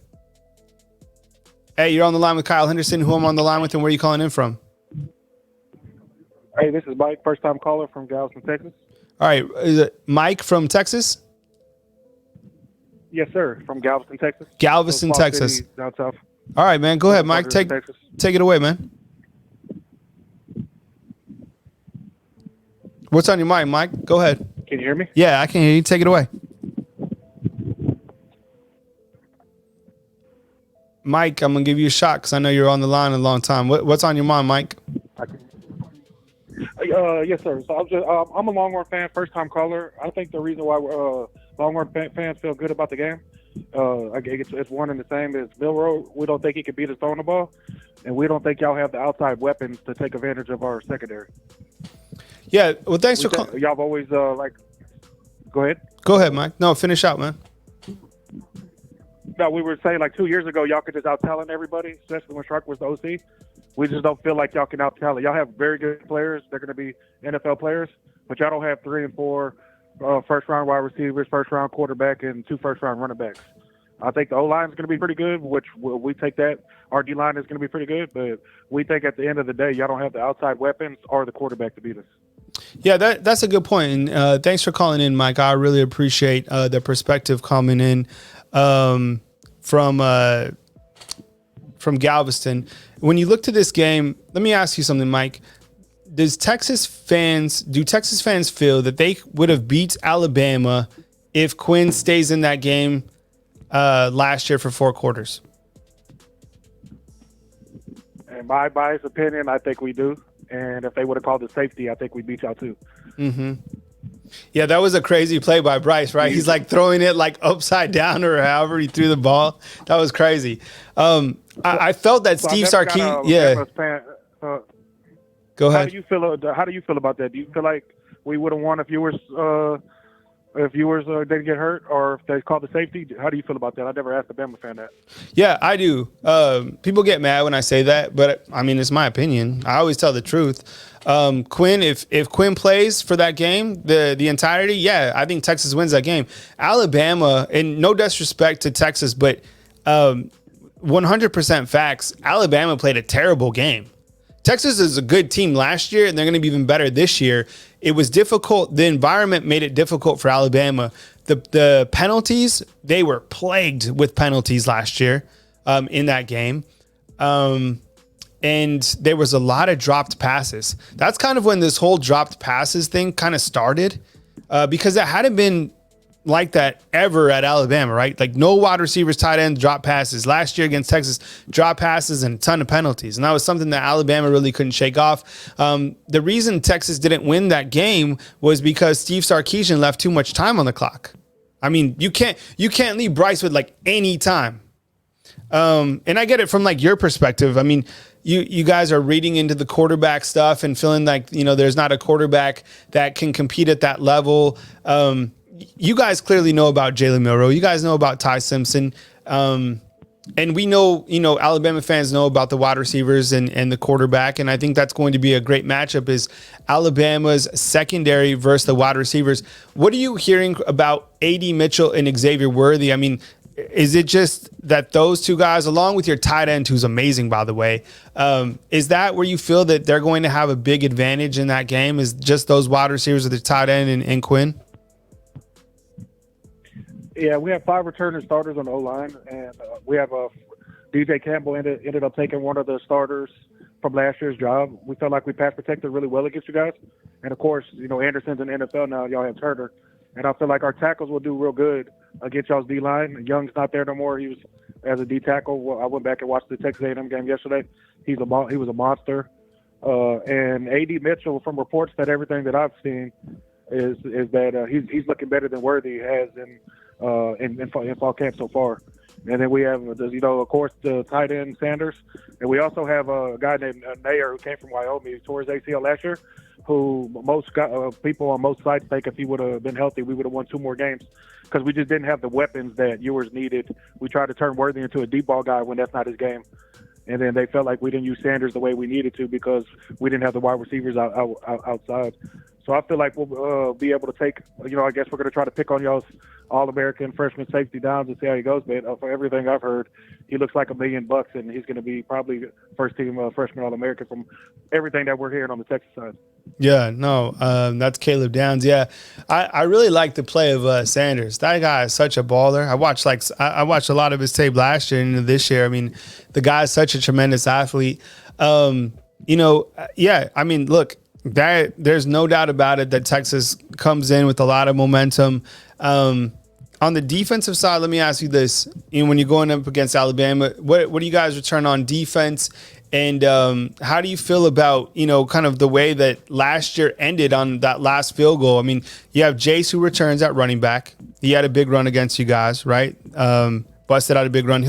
Hey, you're on the line with Kyle Henderson. Who I'm on the line with, and where are you calling in from? Hey, this is Mike, first-time caller from Galveston, Texas. All right, is it Mike from Texas? Yes, sir, from Galveston, Texas. Galveston, Texas. City, down south. All right, man. Go ahead, Mike. Take it away, man. What's on your mind, Mike? Go ahead. Can you hear me? Yeah, I can hear you. Take it away. Mike, I'm going to give you a shot because I know you're on the line a long time. What's on your mind, Mike? Yes, sir. So I'm a Longhorn fan, first-time caller. I think the reason why Longhorn fans feel good about the game, it's one and the same as Milroe. We don't think he can beat us throwing the ball, and we don't think y'all have the outside weapons to take advantage of our secondary. Yeah, well, thanks for calling. Y'all have always Go ahead. Go ahead, Mike. No, finish out, man. No, we were saying like 2 years ago, y'all could just out talent everybody, especially when Shark was the OC. We just don't feel like y'all can out talent. Y'all have very good players. They're going to be NFL players, but y'all don't have 3 and 4 first round wide receivers, first round quarterback, and 2 first round running backs. I think the O line is going to be pretty good, which we take that. Our D line is going to be pretty good, but we think at the end of the day, y'all don't have the outside weapons or the quarterback to beat us. Yeah, that's a good point. And thanks for calling in, Mike. I really appreciate the perspective coming in from Galveston. When you look to this game, let me ask you something, Mike. Do Texas fans feel that they would have beat Alabama if Quinn stays in that game last year for 4 quarters? In my biased opinion, I think we do. And if they would have called the safety, I think we beat y'all too. Mm-hmm. Yeah, that was a crazy play by Bryce, right? He's like throwing it like upside down or however he threw the ball. That was crazy. I felt that Steve Sarkisian. Yeah. Go ahead. How do you feel about that? Do you feel like we would have won if viewers didn't get hurt, or if they called the safety? How do you feel about that? I never asked a Bama fan that. Yeah, I do. People get mad when I say that, but I mean, it's my opinion. I always tell the truth. Quinn, if Quinn plays for that game, the entirety, yeah, I think Texas wins that game. Alabama, and no disrespect to Texas, but 100% facts, Alabama played a terrible game. Texas is a good team last year, and they're going to be even better this year. It was difficult. The environment made it difficult for Alabama. The penalties, they were plagued with penalties last year in that game. And there was a lot of dropped passes. That's kind of when this whole dropped passes thing kind of started because it hadn't been like that ever at Alabama, right? Like no wide receivers, tight ends, drop passes. Last year against Texas, drop passes and a ton of penalties. And that was something that Alabama really couldn't shake off. The reason Texas didn't win that game was because Steve Sarkisian left too much time on the clock. I mean, you can't leave Bryce with like any time. And I get it from like your perspective. I mean, you guys are reading into the quarterback stuff and feeling like, you know, there's not a quarterback that can compete at that level. You guys clearly know about Jalen Milroe. You guys know about Ty Simpson. And we know, you know, Alabama fans know about the wide receivers and the quarterback. And I think that's going to be a great matchup is Alabama's secondary versus the wide receivers. What are you hearing about A.D. Mitchell and Xavier Worthy? I mean, is it just that those two guys, along with your tight end, who's amazing, by the way, is that where you feel that they're going to have a big advantage in that game is just those wide receivers with the tight end and Quinn? Yeah, we have 5 returning starters on the O-line, and we have DJ Campbell ended up taking one of the starters from last year's job. We felt like we pass protected really well against you guys. And, of course, you know, Anderson's in the NFL now. Y'all have Turner. And I feel like our tackles will do real good against y'all's D-line. Young's not there no more. He was as a D tackle. Well, I went back and watched the Texas A&M game yesterday. He was a monster. And A.D. Mitchell, from reports that everything that I've seen, is that he's looking better than Worthy has in fall camp so far. And then we have, you know, of course, the tight end Sanders. And we also have a guy named Nair who came from Wyoming. He tore his ACL last year, who most people on most sites think if he would have been healthy, we would have won 2 more games because we just didn't have the weapons that Ewers needed. We tried to turn Worthy into a deep ball guy when that's not his game. And then they felt like we didn't use Sanders the way we needed to because we didn't have the wide receivers outside. So I feel like we'll be able to take, you know, I guess we're going to try to pick on y'all's All-American freshman safety downs and see how he goes. But for everything I've heard, he looks like $1 million, and he's going to be probably first-team freshman All-American from everything that we're hearing on the Texas side. Yeah, no, that's Caleb Downs. Yeah, I really like the play of Sanders. That guy is such a baller. I watched a lot of his tape last year and this year. I mean, the guy is such a tremendous athlete. You know, yeah, I mean, look, there's no doubt about it that Texas comes in with a lot of momentum. On the defensive side, let me ask you this. You know, when you're going up against Alabama, what do you guys return on defense? And how do you feel about, you know, kind of the way that last year ended on that last field goal? I mean, you have Jace who returns at running back. He had a big run against you guys, right? busted out a big run.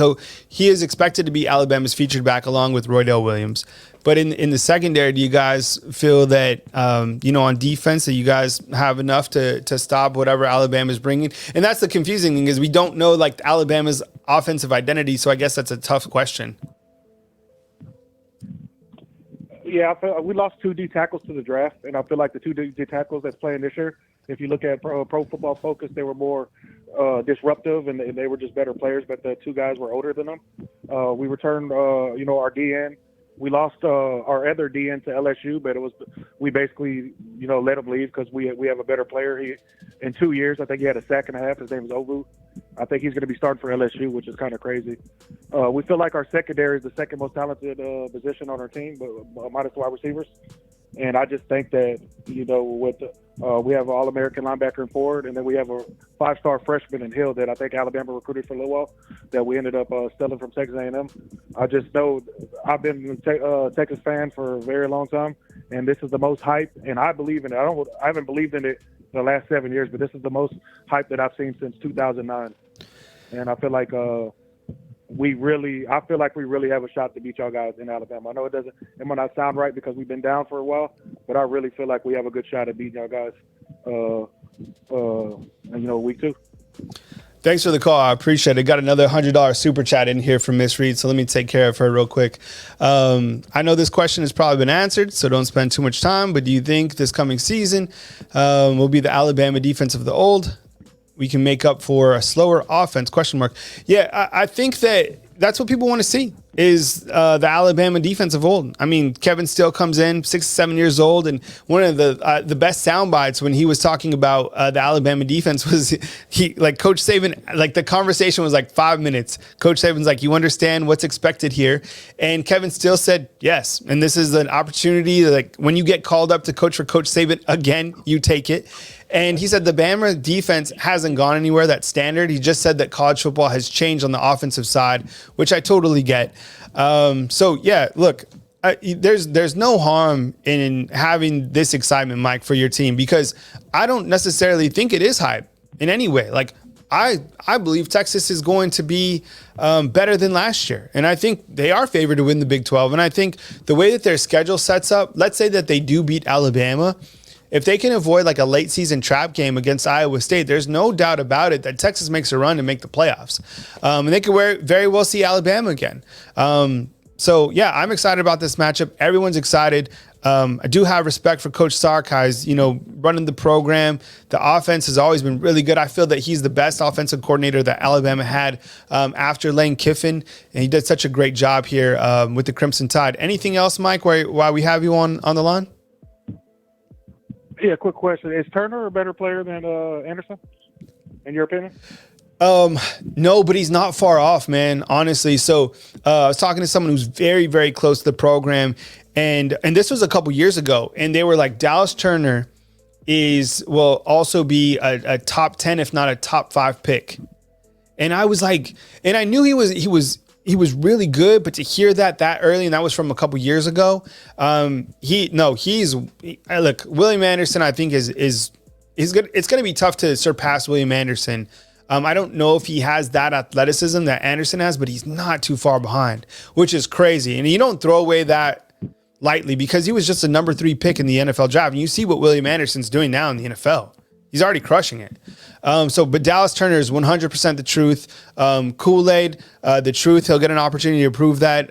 He is expected to be Alabama's featured back along with Roydell Williams. But in the secondary, do you guys feel that, on defense, that you guys have enough to stop whatever Alabama is bringing? And that's the confusing thing, is we don't know like Alabama's offensive identity. So I guess that's a tough question. Yeah, I feel we lost 2 D tackles to the draft, and I feel like the 2 D tackles that's playing this year, if you look at Pro Football Focus, they were more disruptive, and they were just better players, but the 2 guys were older than them. We returned, our DN. We lost our other DN to LSU, but we basically, let him leave because we have a better player. In 2 years, I think he had a sack and a half. His name is Ovu. I think he's going to be starting for LSU, which is kind of crazy. We feel like our secondary is the second most talented position on our team, but minus wide receivers. And I just think that, we have an All-American linebacker and forward, and then we have a 5-star freshman in Hill that I think Alabama recruited for a little while that we ended up stealing from Texas A&M. I just know I've been a Texas fan for a very long time, and this is the most hype, and I believe in it. I haven't believed in it the last 7 years, but this is the most hype that I've seen since 2009. And I feel like we really have a shot to beat y'all guys in Alabama. I know it might not sound right because we've been down for a while, but I really feel like we have a good shot at beating y'all guys, week 2. Thanks for the call. I appreciate it. Got another $100 super chat in here from Miss Reed, so let me take care of her real quick. I know this question has probably been answered, so don't spend too much time, but do you think this coming season will be the Alabama defense of the old? We can make up for a slower offense, ? Yeah, I think that's what people want to see is the Alabama defense of old. I mean, Kevin Steele comes in, 6, 7 years old, and one of the best sound bites when he was talking about the Alabama defense was Coach Saban, like the conversation was like 5 minutes. Coach Saban's like, you understand what's expected here? And Kevin Steele said, yes. And this is an opportunity, like when you get called up to coach for Coach Saban again, you take it. And he said the Bama defense hasn't gone anywhere. That's standard. He just said that college football has changed on the offensive side, which I totally get. So, yeah, look, there's no harm in having this excitement, Mike, for your team, because I don't necessarily think it is hype in any way. Like, I believe Texas is going to be better than last year. And I think they are favored to win the Big 12. And I think the way that their schedule sets up, let's say that they do beat Alabama, if they can avoid like a late season trap game against Iowa State, there's no doubt about it that Texas makes a run to make the playoffs. And they could very well see Alabama again. So, yeah, I'm excited about this matchup. Everyone's excited. I do have respect for Coach Sark, running the program. The offense has always been really good. I feel that he's the best offensive coordinator that Alabama had after Lane Kiffin, and he did such a great job here with the Crimson Tide. Anything else, Mike, while we have you on the line? Yeah, quick question. Is Turner a better player than Anderson, in your opinion? No, but he's not far off, man, honestly. So I was talking to someone who's very, very close to the program, and this was a couple years ago, and they were like, Dallas Turner will also be a top 10, if not a top 5 pick. And I was like, and I knew he was really good, but to hear that early, and that was from a couple years ago, look, William Anderson, I think is good. It's going to be tough to surpass William Anderson. I don't know if he has that athleticism that Anderson has, but he's not too far behind, which is crazy. And you don't throw away that lightly because he was just a number 3 pick in the NFL draft. And you see what William Anderson's doing now in the NFL. He's already crushing it. But Dallas Turner is 100% the truth. Kool-Aid, the truth. He'll get an opportunity to prove that,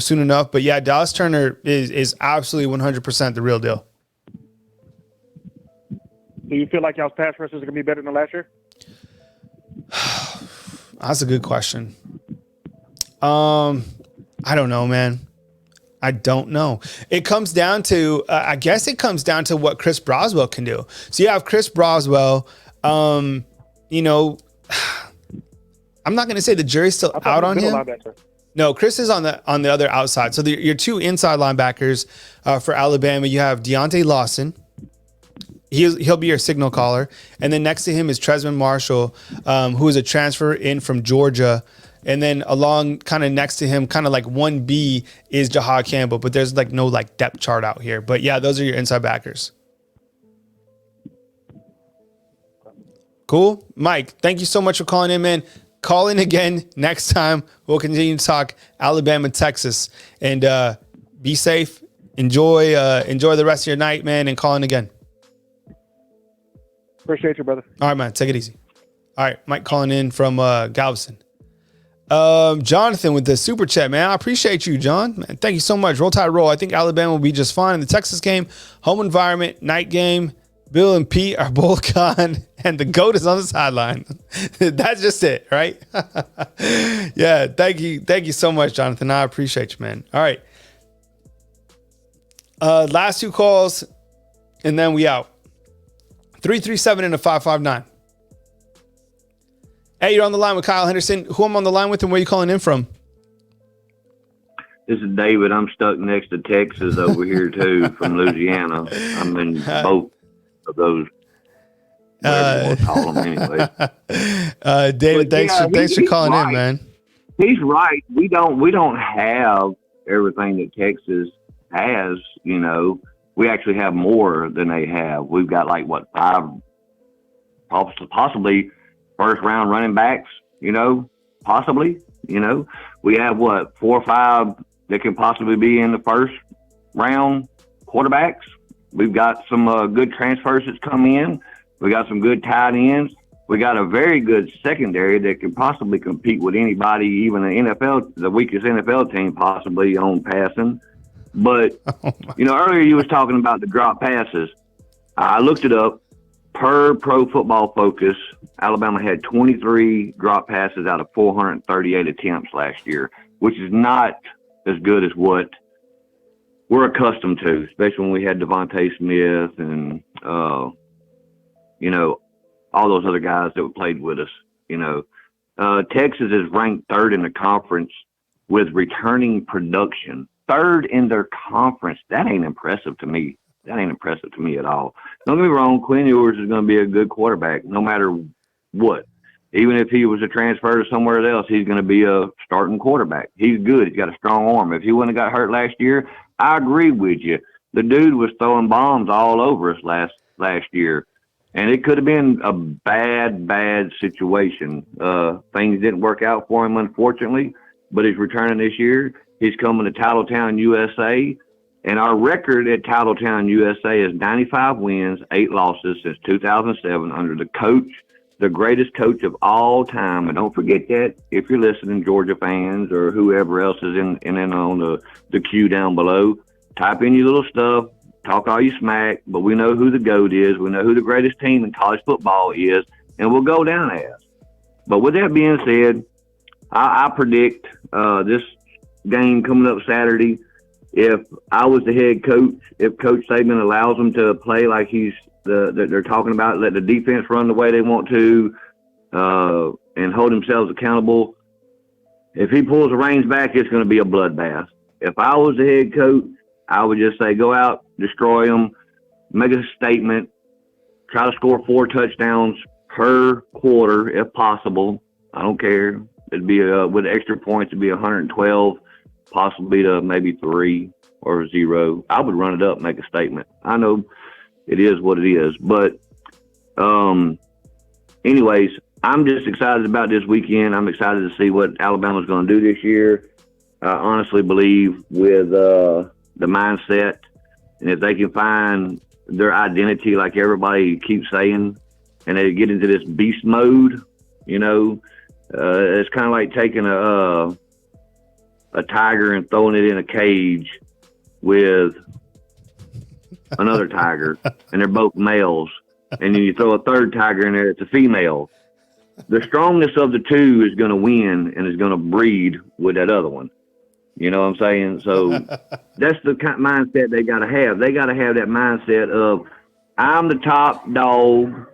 soon enough. But yeah, Dallas Turner is absolutely 100% the real deal. Do you feel like y'all's pass rushers are going to be better than last year? That's a good question. I don't know, man. I don't know. It comes down to, I guess it comes down to what Chris Broswell can do. So you have Chris Broswell, I'm not going to say the jury's still out on him. No, Chris is on the other outside. So your 2 inside linebackers for Alabama, you have Deontay Lawson. He'll be your signal caller. And then next to him is Tresman Marshall, who is a transfer in from Georgia. And then along kind of next to him, kind of like 1B is Jahad Campbell, but there's like no like depth chart out here. But yeah, those are your inside backers. Cool. Mike, thank you so much for calling in, man. call in again next time. We'll continue to talk Alabama, Texas, and be safe. Enjoy the rest of your night, man, and call in again. Appreciate you, brother. All right, man. Take it easy. All right, Mike calling in from Galveston. Jonathan with the super chat, man. I appreciate you, John. Man, thank you so much. Roll Tide roll. I think Alabama will be just fine in the Texas game. Home environment, night game. Bill and Pete are both gone, and the GOAT is on the sideline. That's just it, right? Yeah, thank you so much, Jonathan. I appreciate you, man. All right. Last two calls, and then we out. 337 and a 559. Hey, you're on the line with Kyle Henderson. Who I'm on the line with, and where you calling in from? This is David. I'm stuck next to Texas over here, too, from Louisiana. I'm in both of those. Whatever you want to call them anyway. David, thanks for calling in, man. He's right. We don't have everything that Texas has, you know. We actually have more than they have. We've got like, what, 5, possibly first round running backs, you know, possibly, you know. We have, what, 4 or 5 that can possibly be in the first round quarterbacks. We've got some good transfers that's come in. We got some good tight ends. We got a very good secondary that can possibly compete with anybody, even the weakest NFL team possibly on passing. But, you know, earlier you was talking about the drop passes. I looked it up. Per Pro Football Focus, Alabama had 23 drop passes out of 438 attempts last year, which is not as good as what we're accustomed to, especially when we had Devontae Smith and, you know, all those other guys that played with us. You know, Texas is ranked 3rd in the conference with returning production. 3rd in their conference. That ain't impressive to me. That ain't impressive to me at all. Don't get me wrong, Quinn Ewers is going to be a good quarterback no matter what. Even if he was a transfer to somewhere else, he's going to be a starting quarterback. He's good. He's got a strong arm. If he wouldn't have got hurt last year, I agree with you. The dude was throwing bombs all over us last year, and it could have been a bad situation. Things didn't work out for him, unfortunately, but he's returning this year. He's coming to Titletown, USA. And our record at Titletown, USA is 95 wins, 8 losses since 2007 under the coach, the greatest coach of all time. And don't forget that if you're listening, Georgia fans or whoever else is in on the queue down below, type in your little stuff, talk all you smack, but we know who the GOAT is. We know who the greatest team in college football is, and we'll go down as. But with that being said, I predict this game coming up Saturday, if I was the head coach, if Coach Saban allows them to play like they're talking about, let the defense run the way they want to, and hold themselves accountable, if he pulls the reins back, it's going to be a bloodbath. If I was the head coach, I would just say, go out, destroy them, make a statement, try to score 4 touchdowns per quarter if possible. I don't care. It'd be with extra points, it'd be 112. Possibly to maybe 3 or 0. I would run it up, make a statement. I know it is what it is, but anyways, I'm just excited about this weekend. I'm excited to see what Alabama's going to do this year. I honestly believe with the mindset, and if they can find their identity like everybody keeps saying, and they get into this beast mode, you know, it's kind of like taking a tiger and throwing it in a cage with another tiger, and they're both males. And then you throw a third tiger in there, it's a female. The strongness of the two is going to win and is going to breed with that other one. You know what I'm saying? So that's the kind of mindset they got to have. They got to have that mindset of, I'm the top dog,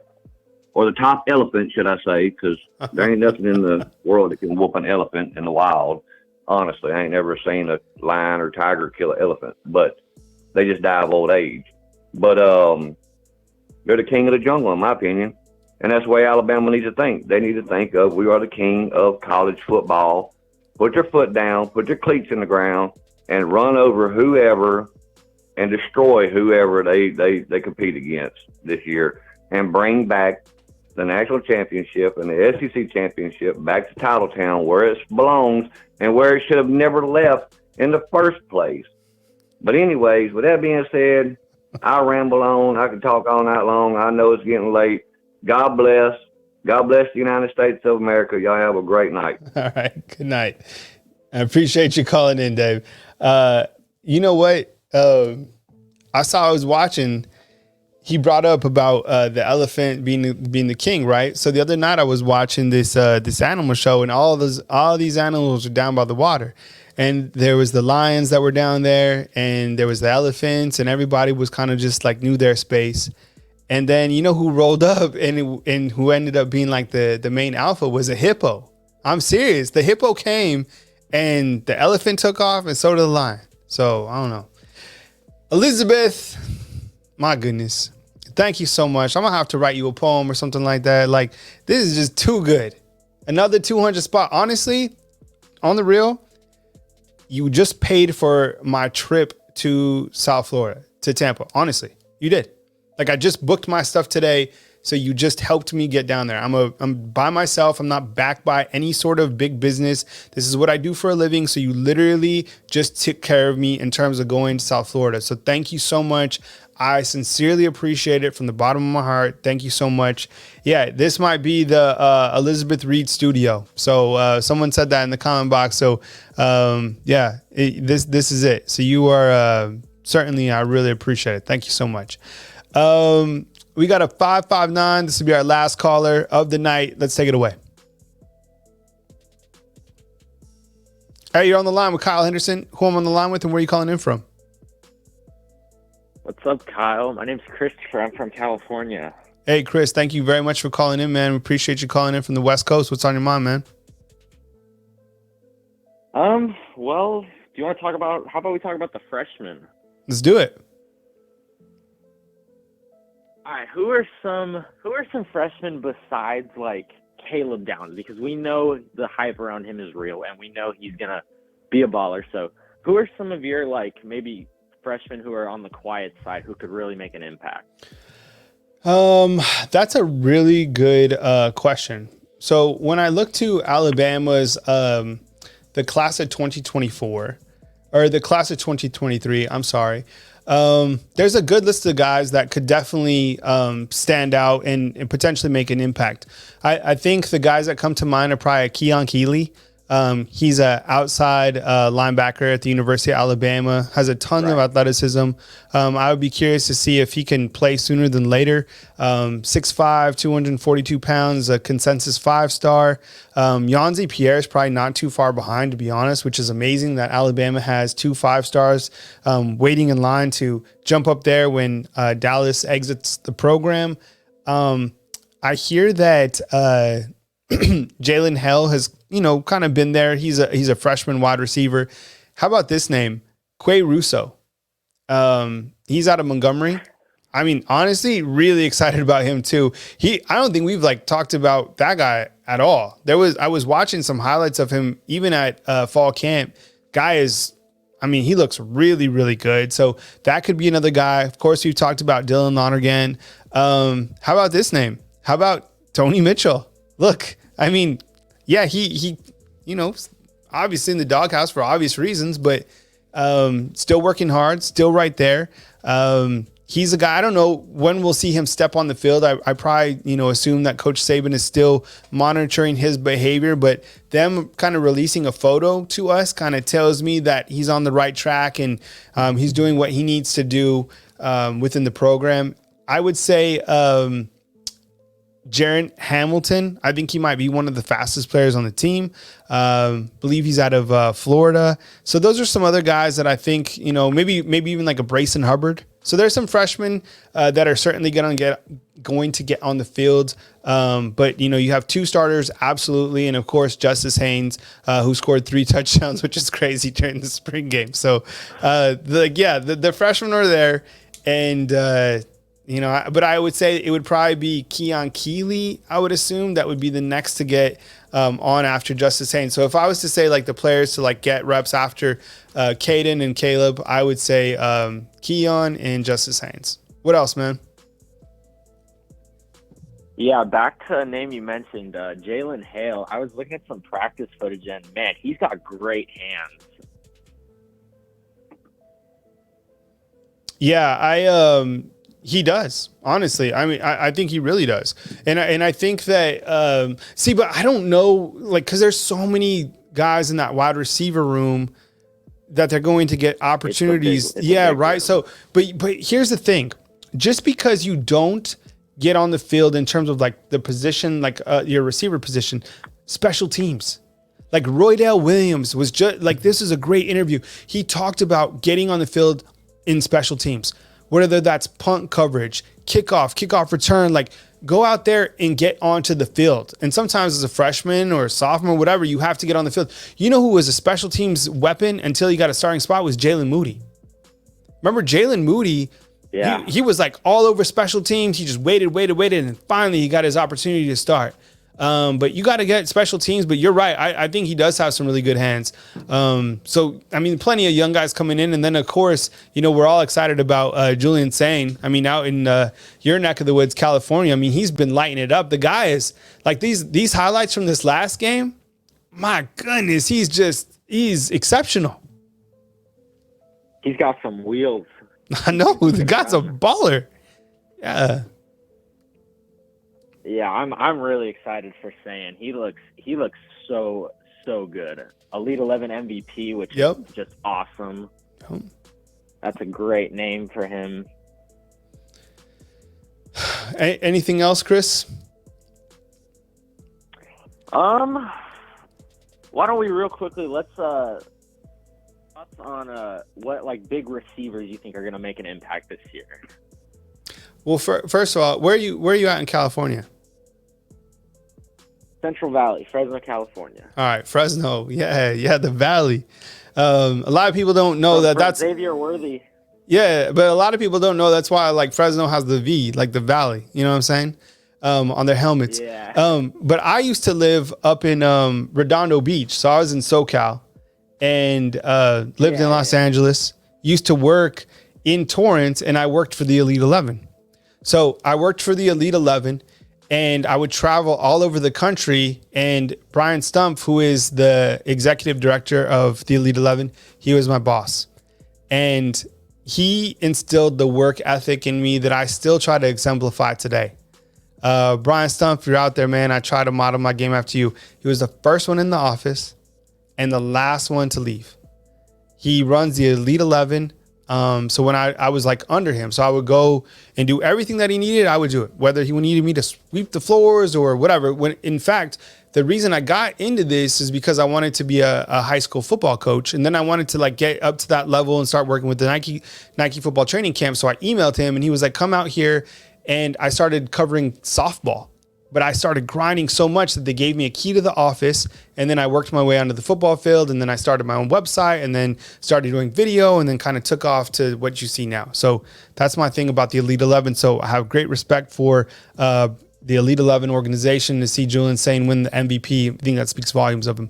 or the top elephant, should I say, because there ain't nothing in the world that can whoop an elephant in the wild. Honestly, I ain't never seen a lion or tiger kill an elephant, but they just die of old age. But they're the king of the jungle, in my opinion. And that's the way Alabama needs to think. They need to think of, we are the king of college football. Put your foot down, put your cleats in the ground, and run over whoever and destroy whoever they compete against this year, and bring back the national championship and the SEC championship back to Titletown where it belongs and where it should have never left in the first place. But anyways, with that being said, I ramble on. I can talk all night long. I know it's getting late. God bless. God bless the United States of America. Y'all have a great night. All right. Good night. I appreciate you calling in, Dave. You know what? I was watching. He brought up about the elephant being the king, right? So the other night I was watching this animal show, and all these animals are down by the water, and there was the lions that were down there, and there was the elephants, and everybody was kind of just like knew their space. And then you know who rolled up and who ended up being like the main alpha was a hippo. I'm serious. The hippo came, and the elephant took off, and so did the lion. So I don't know. Elizabeth, my goodness. Thank you so much. I'm going to have to write you a poem or something like that. Like, this is just too good. Another 200 spot. Honestly, on the real, you just paid for my trip to South Florida, to Tampa. Honestly, you did. Like, I just booked my stuff today, so you just helped me get down there. I'm by myself. I'm not backed by any sort of big business. This is what I do for a living. So you literally just took care of me in terms of going to South Florida. So thank you so much. I sincerely appreciate it from the bottom of my heart. Thank you so much. Yeah, this might be the Elizabeth Reed studio. So someone said that in the comment box. So this is it. So you are certainly, I really appreciate it. Thank you so much. We got a 559. This will be our last caller of the night. Let's take it away. Hey, you're on the line with Kyle Henderson. Who I'm on the line with and where are you calling in from? What's up, Kyle? My name's Christopher. I'm from California. Hey, Chris. Thank you very much for calling in, man. We appreciate you calling in from the West Coast. What's on your mind, man? Well, do you want to talk about, how about we talk about the freshmen? Let's do it. All right, who are some freshmen besides like Caleb Downs? Because we know the hype around him is real, and we know he's gonna be a baller. So, who are some of your like maybe freshmen who are on the quiet side who could really make an impact? That's a really good question. So when I look to Alabama's the class of 2024 or the class of 2023, I'm sorry. There's a good list of guys that could definitely stand out and potentially make an impact. I think the guys that come to mind are probably Keon Keeley. He's an outside linebacker at the University of Alabama, has a ton of athleticism. I would be curious to see if he can play sooner than later. 6'5", 242 pounds, a consensus 5-star. Yanzi Pierre is probably not too far behind, to be honest, which is amazing that Alabama has 2 5-stars waiting in line to jump up there when Dallas exits the program. I hear that Jalen Hell has, kind of been there. He's a freshman wide receiver. How about this name? Quay Russo. He's out of Montgomery. I mean, honestly, really excited about him too. I don't think we've talked about that guy at all. I was watching some highlights of him even at fall camp. He looks really, really good. So that could be another guy. Of course, we've talked about Dylan Lonergan. How about this name? How about Tony Mitchell? Look, he obviously in the doghouse for obvious reasons, but still working hard, still right there. He's a guy, I don't know when we'll see him step on the field. I probably, assume that Coach Saban is still monitoring his behavior, but them kind of releasing a photo to us kind of tells me that he's on the right track and he's doing what he needs to do within the program. I would say Jaron Hamilton, I think he might be one of the fastest players on the team. Believe he's out of Florida. So those are some other guys that I think, maybe even like a Brayson Hubbard. So there's some freshmen that are certainly going to get on the field. But, you have 2 starters, absolutely. And, of course, Justice Haynes, who scored 3 touchdowns, which is crazy during the spring game. So, the freshmen are there. And, but I would say it would probably be Keon Keeley, I would assume. That would be the next to get on after Justice Haynes. So if I was to say the players to get reps after Caden and Caleb, I would say Keon and Justice Haynes. What else, man? Yeah, back to a name you mentioned, Jalen Hale. I was looking at some practice footage, and man, he's got great hands. Yeah, he does, honestly. I mean, I think he really does. And I think that, but I don't know, like, because there's so many guys in that wide receiver room that they're going to get opportunities. It's a big right. room. So, but here's the thing. Just because you don't get on the field in terms of like the position, like your receiver position, special teams. Like Roydell Williams was just like, this is a great interview. He talked about getting on the field in special teams, whether that's punt coverage, kickoff return, like go out there and get onto the field. And sometimes as a freshman or a sophomore, whatever, you have to get on the field. You know who was a special teams weapon until he got a starting spot was Jalen Moody. Remember Jalen Moody? Yeah. He was like all over special teams. He just waited. And finally he got his opportunity to start. But you got to get special teams, but you're right. I think he does have some really good hands. So, I mean, plenty of young guys coming in. And then, of course, you know, we're all excited about Julian Sane. I mean, out in your neck of the woods, California, I mean, he's been lighting it up. The guy is like these highlights from this last game. My goodness, he's exceptional. He's got some wheels. I know. The guy's a baller. Yeah. Yeah, I'm really excited for Sane. He looks so good. Elite 11 MVP, which is just awesome. Yep. That's a great name for him. Anything else, Chris? Why don't we real quickly let's thoughts on what like big receivers you think are going to make an impact this year? Well, first of all, where are you at in California? Central Valley, Fresno, California. All right, Fresno. Yeah, the Valley. A lot of people don't know that's Xavier Worthy. Yeah, but a lot of people don't know that's why like Fresno has the V, like the Valley. You know what I'm saying? On their helmets. Yeah. But I used to live up in Redondo Beach, so I was in SoCal and lived in Los Angeles. Used to work in Torrance, and I worked for the Elite 11. So I worked for the Elite 11. And I would travel all over the country. And Brian Stumpf, who is the executive director of the Elite 11, he was my boss. And he instilled the work ethic in me that I still try to exemplify today. Brian Stumpf, if you're out there, man, I try to model my game after you. He was the first one in the office and the last one to leave. He runs the Elite 11. So when I was like under him, so I would go and do everything that he needed, I would do it, whether he needed me to sweep the floors or whatever. When in fact, the reason I got into this is because I wanted to be a high school football coach. And then I wanted to like get up to that level and start working with the Nike football training camp. So I emailed him and he was like, come out here. And I started covering softball. But I started grinding so much that they gave me a key to the office, and then I worked my way onto the football field, and then I started my own website, and then started doing video, and then kind of took off to what you see now. So that's my thing about the Elite 11. So I have great respect for the Elite 11 organization. To see Julian Sane win the MVP, I think that speaks volumes of him.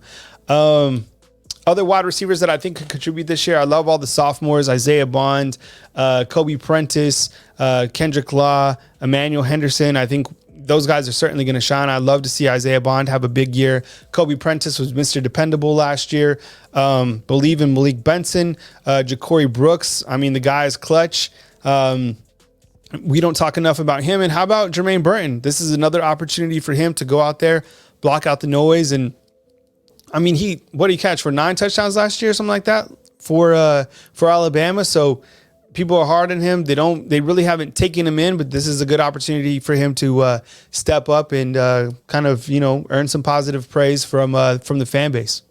Other wide receivers that I think could contribute this year, I love all the sophomores: Isaiah Bond, Kobe Prentice, Kendrick Law, Emmanuel Henderson. I think those guys are certainly going to shine. I'd love to see Isaiah Bond have a big year. Kobe Prentice was Mr. Dependable last year. Believe in Malik Benson, Ja'Cory Brooks. I mean, the guy is clutch. We don't talk enough about him. And how about Jermaine Burton? This is another opportunity for him to go out there, block out the noise. And I mean, what did he catch for 9 touchdowns last year, something like that for Alabama. So people are hard on him. They really haven't taken him in, but this is a good opportunity for him to step up and kind of, earn some positive praise from the fan base.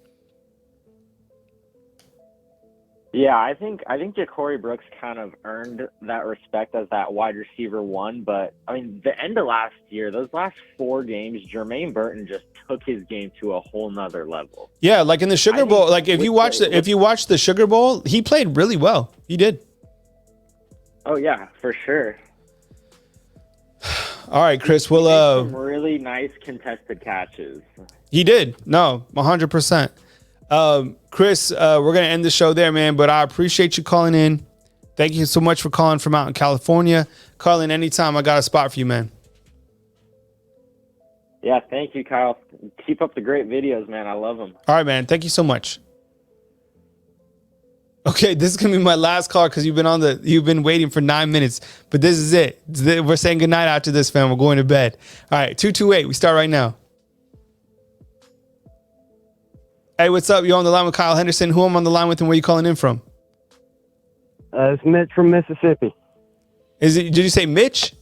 Yeah, I think Ja'Cory Brooks kind of earned that respect as that wide receiver one. But I mean, the end of last year, those last 4 games, Jermaine Burton just took his game to a whole nother level. Yeah, like in the Sugar Bowl, like if you watch the Sugar Bowl, he played really well. He did. Oh yeah, for sure. All right, Chris. He made some really nice contested catches. He did. No, 100%. Chris, we're gonna end the show there, man. But I appreciate you calling in. Thank you so much for calling from out in California. Call in anytime. I got a spot for you, man. Yeah, thank you, Kyle. Keep up the great videos, man. I love them. All right, man. Thank you so much. Okay, this is gonna be my last call because you've been waiting for 9 minutes, but this is it. We're saying goodnight after this, fam. We're going to bed. All right, 228. We start right now. Hey, what's up? You're on the line with Kyle Henderson. Who am I on the line with, and where you calling in from? It's Mitch from Mississippi. Did you say Mitch?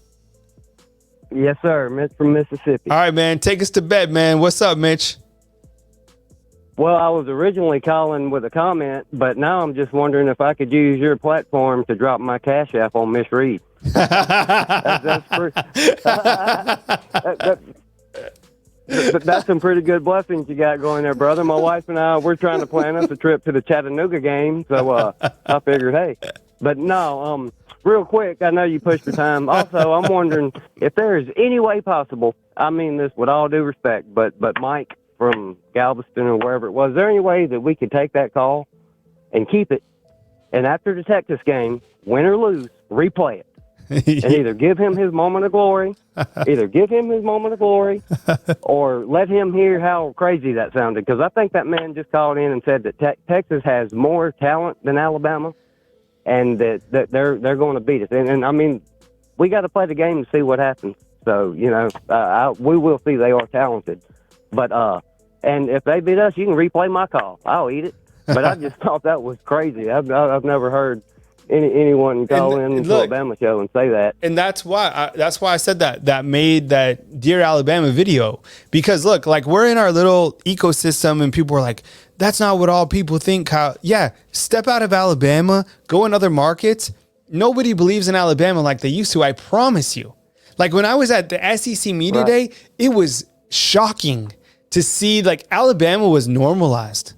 Yes, sir. Mitch from Mississippi. All right, man. Take us to bed, man. What's up, Mitch? Well, I was originally calling with a comment, but now I'm just wondering if I could use your platform to drop my Cash App on Miss Reed. That's some pretty good blessings you got going there, brother. My wife and I, we're trying to plan us a trip to the Chattanooga game, so I figured, hey. But no, real quick, I know you pushed the time. Also, I'm wondering if there is any way possible, I mean this with all due respect, but Mike from Galveston or wherever it was, is there any way that we could take that call and keep it, and after the Texas game, win or lose, replay it? And either give him his moment of glory, or let him hear how crazy that sounded. Because I think that man just called in and said that Texas has more talent than Alabama, and that they're going to beat us. And I mean, we got to play the game to see what happens. So, you know, we will see they are talented. But and if they beat us, you can replay my call. I'll eat it. But I just thought that was crazy. I've never heard anyone call in to Alabama show and say that. And that's why I said that made that Dear Alabama video, because look, like, we're in our little ecosystem and people are like, that's not what all people think, Kyle. Yeah, step out of Alabama, go in other markets. Nobody believes in Alabama like they used to. I promise you. Like, when I was at the SEC Media Day, it was shocking to see, like, Alabama was normalized.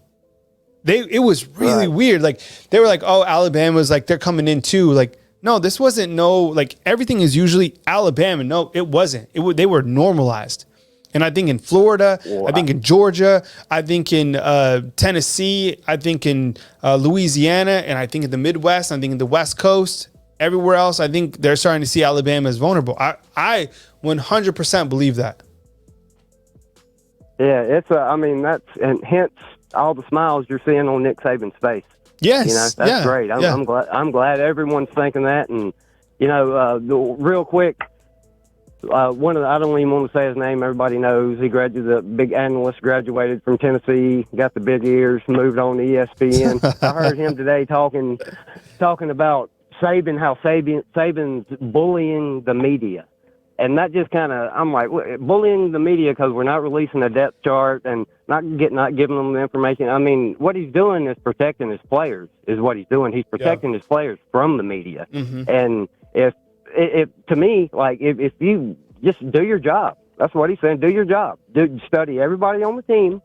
It was really weird. Like, they were like, oh, Alabama's like, they're coming in too. Like, no, this wasn't like, everything is usually Alabama. No, it wasn't. They were normalized. And I think in Florida, I think in Georgia, I think in Tennessee, I think in Louisiana, and I think in the Midwest, I think in the West Coast, everywhere else, I think they're starting to see Alabama as vulnerable. I 100% believe that. Yeah, and hence all the smiles you're seeing on Nick Saban's face. Yes, you know, that's great. I'm glad everyone's thinking that. And you know, real quick, I don't even want to say his name. Everybody knows he graduated. The big analyst, graduated from Tennessee, got the big ears, moved on to ESPN. I heard him today talking about Saban, how Saban's bullying the media. And that just kind of, I'm like, bullying the media because we're not releasing a depth chart and not giving them the information. I mean, what he's doing is protecting his players, is what he's doing. He's protecting his players from the media. Mm-hmm. And if to me, like, if you just do your job, that's what he's saying, do your job. Study everybody on the team.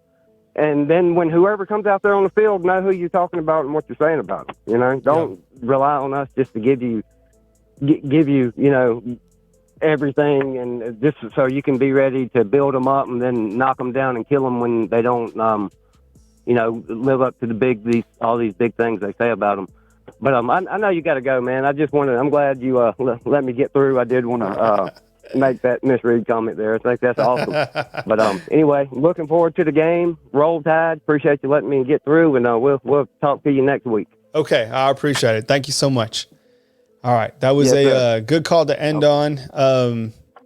And then when whoever comes out there on the field, know who you're talking about and what you're saying about them. You know, don't rely on us just to give you, you know, everything, and just so you can be ready to build them up and then knock them down and kill them when they don't, you know, live up to all these big things they say about them. But I know you got to go, man. I'm glad you let me get through. I did want to make that misread comment there. I think that's awesome. But anyway, looking forward to the game. Roll Tide. Appreciate you letting me get through, and we'll talk to you next week. Okay, I appreciate it. Thank you so much. All right, that was a good call to end on.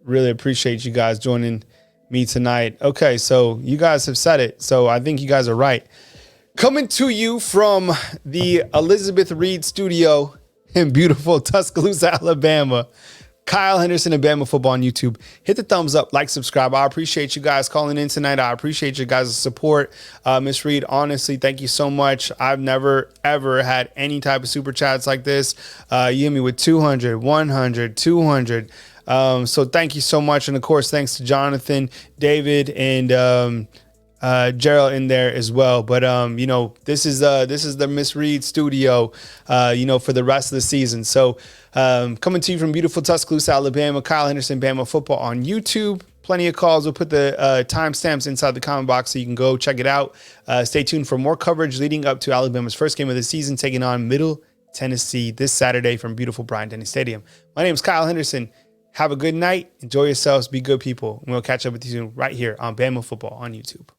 Really appreciate you guys joining me tonight. Okay, so you guys have said it, so I think you guys are right. Coming to you from the Elizabeth Reed studio in beautiful Tuscaloosa, Alabama, Kyle Henderson of Bama Football on YouTube. Hit the thumbs up, like, subscribe. I appreciate you guys calling in tonight. I appreciate you guys' support. Miss Reed, honestly, thank you so much. I've never, ever had any type of super chats like this. You hit me with 200, 100, 200. So thank you so much. And, of course, thanks to Jonathan, David, and Gerald in there as well. But you know, this is the Miss Reed studio, you know, for the rest of the season. So coming to you from beautiful Tuscaloosa, Alabama, Kyle Henderson, Bama Football on YouTube. Plenty of calls. We'll put the timestamps inside the comment box so you can go check it out. Stay tuned for more coverage leading up to Alabama's first game of the season, taking on Middle Tennessee this Saturday from beautiful Bryant-Denny Stadium. My name is Kyle Henderson. Have a good night. Enjoy yourselves. Be good people. And we'll catch up with you soon right here on Bama Football on YouTube.